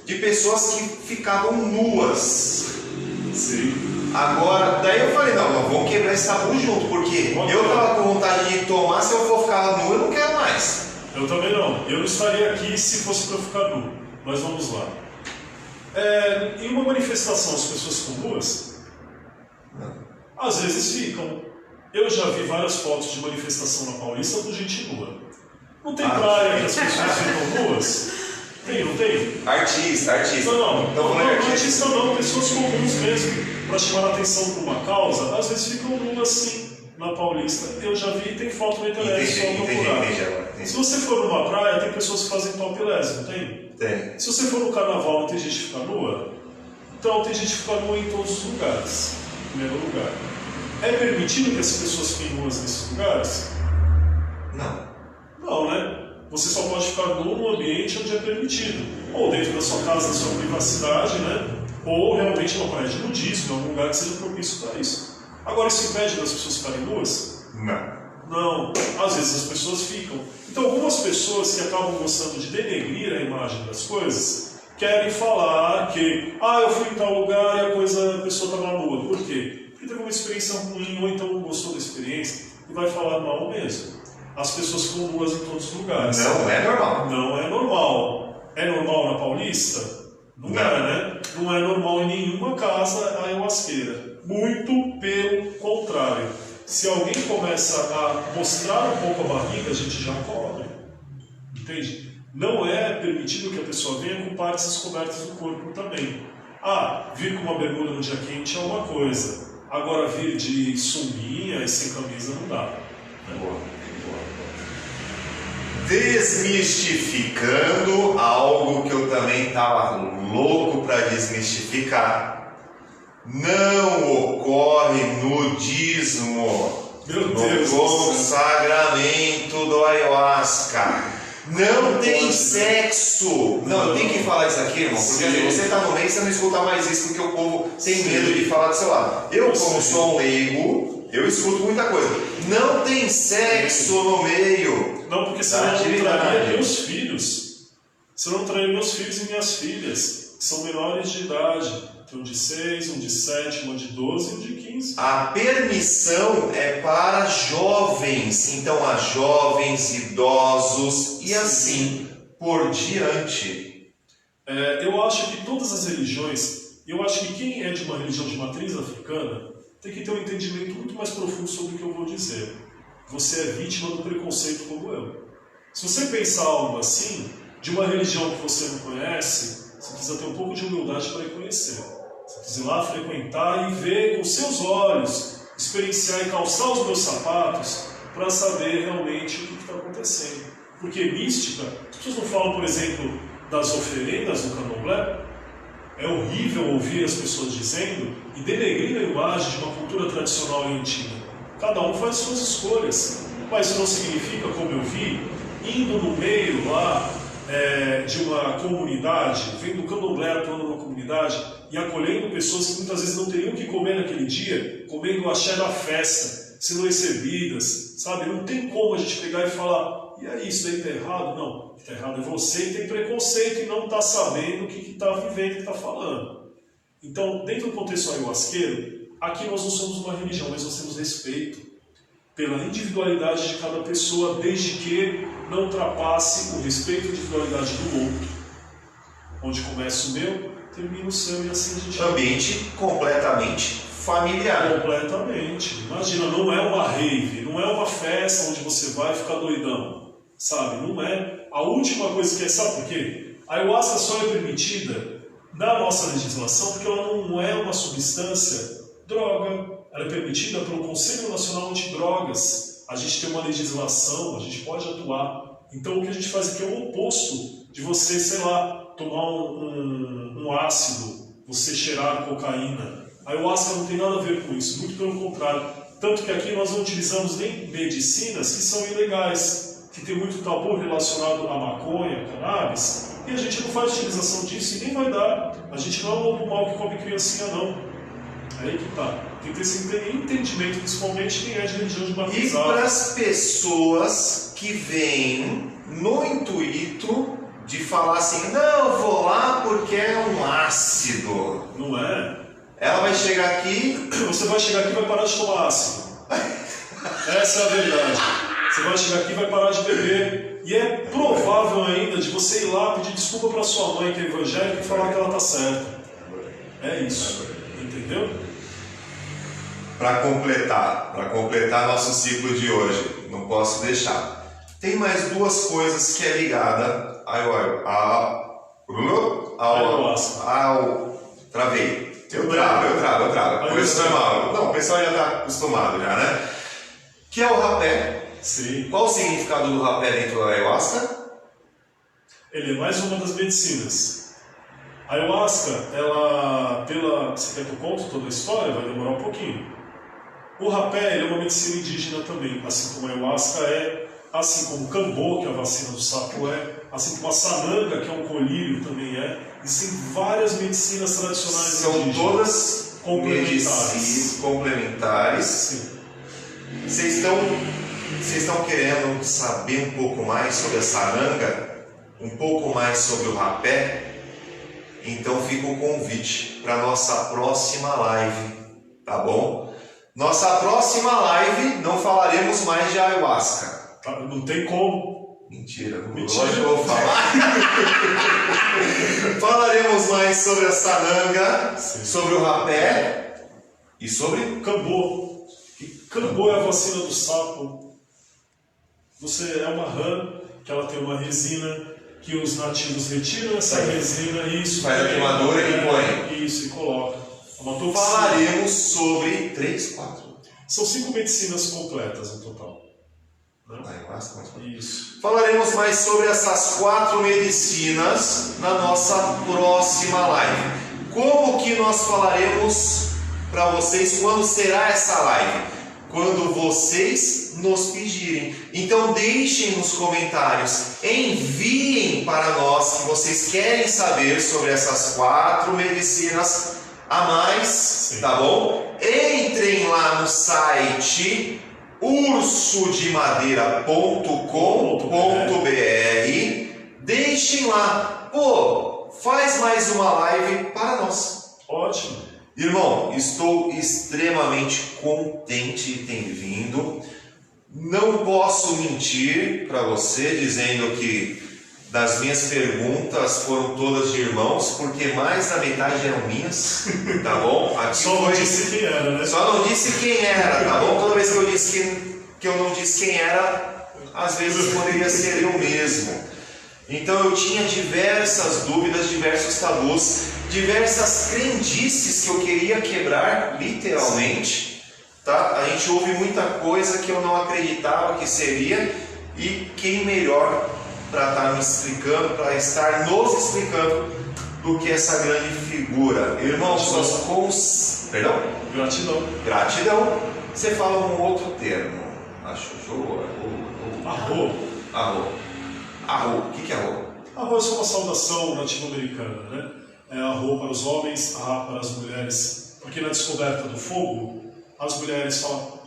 de pessoas que ficavam nuas. Sim. Agora, daí eu falei, não, vamos quebrar esse tabu junto, porque eu tava com vontade de tomar, se eu for ficar nu, eu não quero mais. Eu também não. Eu não estaria aqui se fosse para eu ficar nu. Mas vamos lá. Em uma manifestação, as pessoas ficam nuas? Não. Às vezes ficam. Eu já vi várias fotos de manifestação na Paulista com gente nua. Não tem praia que as pessoas ficam nuas? Tem, não tem? Artista. Não, artista não, pessoas comuns mesmo. Para chamar a atenção para uma causa, às vezes ficam nuas sim na Paulista. Eu já vi, tem foto na internet, só procurar. Se você for numa praia, tem pessoas que fazem topless, não tem? Tem. Se você for no carnaval, não tem gente que fica nua? Então tem gente que fica nua em todos os lugares, em primeiro lugar. É permitido que as pessoas fiquem nuas nesses lugares? Não. Não, né? Você só pode ficar nu no ambiente onde é permitido. Ou dentro da sua casa, da sua privacidade, né? Ou realmente numa praia de nudismo, em algum lugar que seja propício para isso. Agora, isso impede das pessoas ficarem nuas? Não. Às vezes as pessoas ficam. Então, algumas pessoas que acabam gostando de denegrir a imagem das coisas querem falar que eu fui em tal lugar e a pessoa estava nua. Por quê? Porque teve uma experiência ruim ou então não gostou da experiência e vai falar mal mesmo. As pessoas ficam nuas em todos os lugares. Não é normal. Não é normal. É normal na Paulista? Não é, né? Não é normal em nenhuma casa ayahuasqueira. Muito pelo contrário. Se alguém começa a mostrar um pouco a barriga, a gente já cobre. Entende? Não é permitido que a pessoa venha com partes cobertas do corpo também. Vir com uma bermuda no dia quente é uma coisa. Agora vir de sunguinha e sem camisa não dá. Boa. Desmistificando algo que eu também estava louco para desmistificar. Não ocorre nudismo no consagramento do ayahuasca. Não tem sexo. Não, tem que falar isso aqui, irmão, porque se você está no meio, você não escuta mais isso, porque o povo tem medo de falar do seu lado. Eu, como sou um leigo, eu escuto muita coisa. Não tem sexo no meio. Não, porque senão eu não traria meus filhos. Senão eu não traria meus filhos e minhas filhas, que são menores de idade. Tem um de 6, um de 7, uma de 12 e um de 15. A permissão é para jovens, então a jovens, idosos e assim por diante. Eu acho que todas as religiões, eu acho que quem é de uma religião de matriz africana tem que ter um entendimento muito mais profundo sobre o que eu vou dizer. Você é vítima do preconceito como eu. Se você pensar algo assim, de uma religião que você não conhece, você precisa ter um pouco de humildade para ir conhecer. Você precisa ir lá frequentar e ver com seus olhos, experienciar e calçar os meus sapatos para saber realmente o que está acontecendo. Porque mística, as pessoas não falam, por exemplo, das oferendas do candomblé. É horrível ouvir as pessoas dizendo e denegrindo a imagem de uma cultura tradicional e antiga. Cada um faz suas escolhas, mas isso não significa, como eu vi, indo no meio lá de uma comunidade, vendo o candomblé atuando numa comunidade e acolhendo pessoas que muitas vezes não teriam o que comer naquele dia, comendo o axé da festa, sendo recebidas, sabe? Não tem como a gente pegar e falar, e aí, isso daí está errado? Não, o que está errado é você e tem preconceito e não está sabendo o que está vivendo, o que está falando. Então, dentro do contexto ayahuasqueiro, aqui nós não somos uma religião, mas nós temos respeito pela individualidade de cada pessoa, desde que não ultrapasse o respeito à individualidade do outro. Onde começa o meu, termina o seu e assim a gente... Ambiente completamente familiar. Completamente. Imagina, não é uma rave, não é uma festa onde você vai ficar doidão, sabe? Não é. A última coisa que é, sabe por quê? A ayahuasca só é permitida na nossa legislação porque ela não é uma substância droga. Ela é permitida pelo Conselho Nacional Antidrogas. A gente tem uma legislação, a gente pode atuar. Então o que a gente faz aqui é o oposto de você, sei lá, tomar um ácido, você cheirar cocaína. A ayahuasca não tem nada a ver com isso, muito pelo contrário. Tanto que aqui nós não utilizamos nem medicinas que são ilegais, que tem muito tabu relacionado à maconha, cannabis, e a gente não faz utilização disso e nem vai dar. A gente não é um lobo mau que come criancinha, não. É aí que tá. Tem que ter esse entendimento, principalmente quem é de religião de matriz. E para as pessoas que vêm no intuito de falar assim, não, eu vou lá porque é um ácido. Não é? Ela vai chegar aqui... Você vai chegar aqui e vai parar de tomar ácido. Essa é a verdade. Você vai chegar aqui e vai parar de beber. E é provável ainda de você ir lá pedir desculpa para sua mãe que é evangélica e falar que ela está certa. É isso. Entendeu? Para completar nosso ciclo de hoje, não posso deixar. Tem mais duas coisas que é ligada ao travei. Eu travo. Por isso normal. Não, o pessoal já está acostumado já, né? Que é o rapé. Sim. Qual o significado do rapé dentro da ayahuasca? Ele é mais uma das medicinas. A ayahuasca, você quer que eu conte toda a história? Vai demorar um pouquinho. O rapé ele é uma medicina indígena também, assim como a ayahuasca é, assim como o cambô, que é a vacina do sapo é, assim como a sananga, que é um colírio, também é. Existem várias medicinas tradicionais São indígenas. todas medicinas complementares. Sim. Vocês estão querendo saber um pouco mais sobre a sananga? Um pouco mais sobre o rapé? Então fica o convite para a nossa próxima live, tá bom? Nossa próxima live não falaremos mais de ayahuasca. Não tem como. Mentira. Hoje eu vou falar. Falaremos mais sobre a sananga, sim, sobre o rapé e sobre cambô. Cambô é a vacina do sapo. Você é uma rã, que ela tem uma resina, que os nativos retiram essa resina e isso faz a queimadura e põe. Isso, e coloca. Falaremos sobre 4. São 5 medicinas completas no total. Né? Isso. Falaremos mais sobre essas 4 medicinas na nossa próxima live. Como que nós falaremos para vocês? Quando será essa live? Quando vocês nos pedirem. Então deixem nos comentários, enviem para nós que vocês querem saber sobre essas 4 medicinas a mais, sim, tá bom? Entrem lá no site ursodemadeira.com.br, deixem lá, faz mais uma live para nós. Ótimo. Irmão, estou extremamente contente de ter vindo. Não posso mentir para você dizendo que das minhas perguntas foram todas de irmãos, porque mais da metade eram minhas, tá bom? Aqui Só não disse quem era, né? Só não disse quem era, tá bom? Toda vez que eu disse que eu não disse quem era, às vezes poderia ser eu mesmo. Então eu tinha diversas dúvidas, diversos tabus, diversas crendices que eu queria quebrar, literalmente. Tá? A gente ouve muita coisa que eu não acreditava que seria, e quem melhor para estar me explicando, para estar nos explicando, do que essa grande figura. Irmão, suas Perdão? Gratidão. Gratidão. Você fala um outro termo. Acho Arro. Arro. O que é arro? Arro é só uma saudação nativa-americana, né? É arro para os homens, arra para as mulheres. Porque na descoberta do fogo, as mulheres falam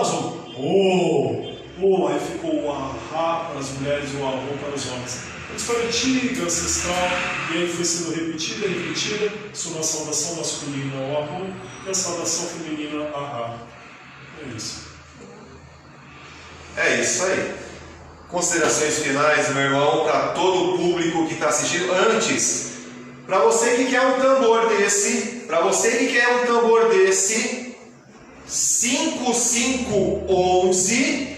os homens, aí ficou o arra para as mulheres e o arro para os homens. Uma história antiga, ancestral, e aí foi sendo repetida, sobre uma saudação masculina, o arro, e a saudação feminina, arra. É isso. É isso aí. Considerações finais, meu irmão, para todo o público que está assistindo. Antes, para você que quer um tambor desse, 5511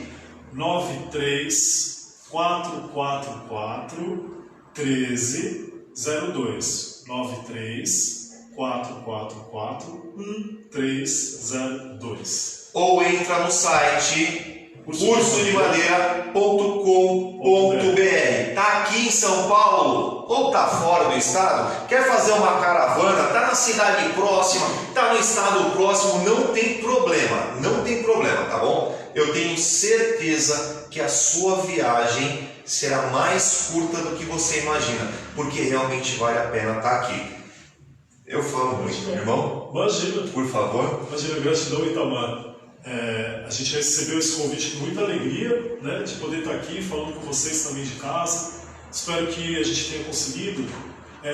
93444 1302 93444 1302. ou entra no site cursodemadeira.com.br. Tá aqui em São Paulo ou tá fora do estado? Quer fazer uma caravana? Tá na cidade próxima? Tá no estado próximo? Não tem problema, tá bom? Eu tenho certeza que a sua viagem será mais curta do que você imagina, porque realmente vale a pena estar aqui. Eu falo muito, meu irmão. Imagina. Por favor. Imagina, gratidão, Itamar. A gente recebeu esse convite com muita alegria, né, de poder estar aqui falando com vocês também de casa. Espero que a gente tenha conseguido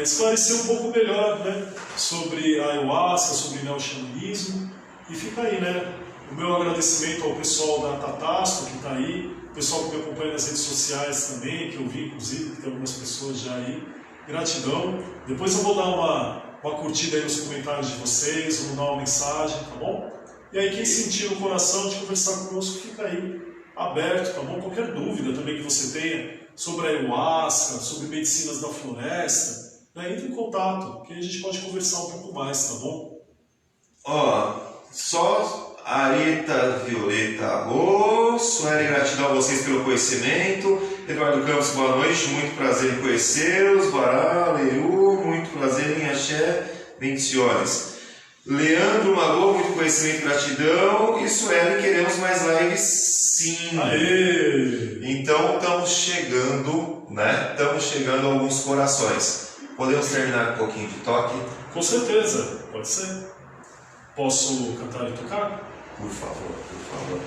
esclarecer um pouco melhor, né, sobre a ayahuasca, sobre o neo-xamanismo. E fica aí, né, o meu agradecimento ao pessoal da Tatasco que está aí, o pessoal que me acompanha nas redes sociais também, que eu vi inclusive, que tem algumas pessoas já aí. Gratidão. Depois eu vou dar uma curtida aí nos comentários de vocês, vou mandar uma mensagem, tá bom? E aí quem sentir no coração de conversar conosco, fica aí aberto, tá bom? Qualquer dúvida também que você tenha sobre a ayahuasca, sobre medicinas da floresta, né? Entre em contato, que a gente pode conversar um pouco mais, tá bom? Só Arita Violeta, Sueli, gratidão a vocês pelo conhecimento. Eduardo Campos, boa noite, muito prazer em conhecê-los. Bará, Leiu, muito prazer em Axé, bendiciones. Leandro Magô, muito conhecimento e gratidão. E Sueli, queremos mais lives, sim. Aê! Então estamos chegando, né? Estamos chegando a alguns corações. Podemos terminar com um pouquinho de toque? Com certeza, pode ser. Posso cantar e tocar? Por favor, por favor.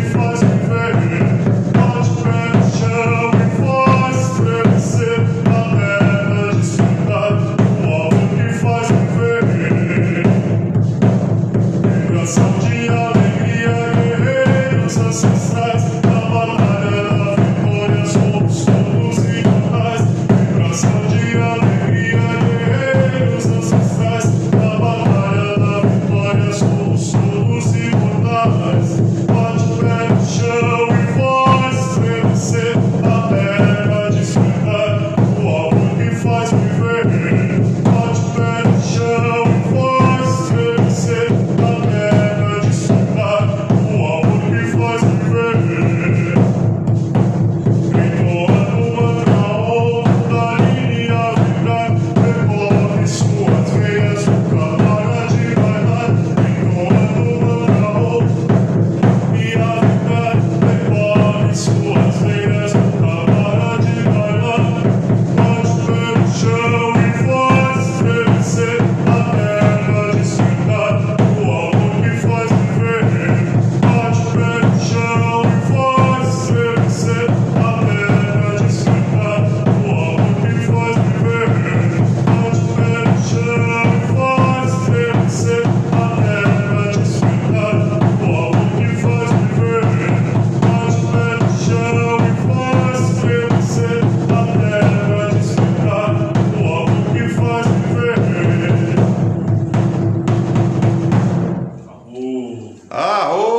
Faz me ver, pode ver o chão e fora. Arro!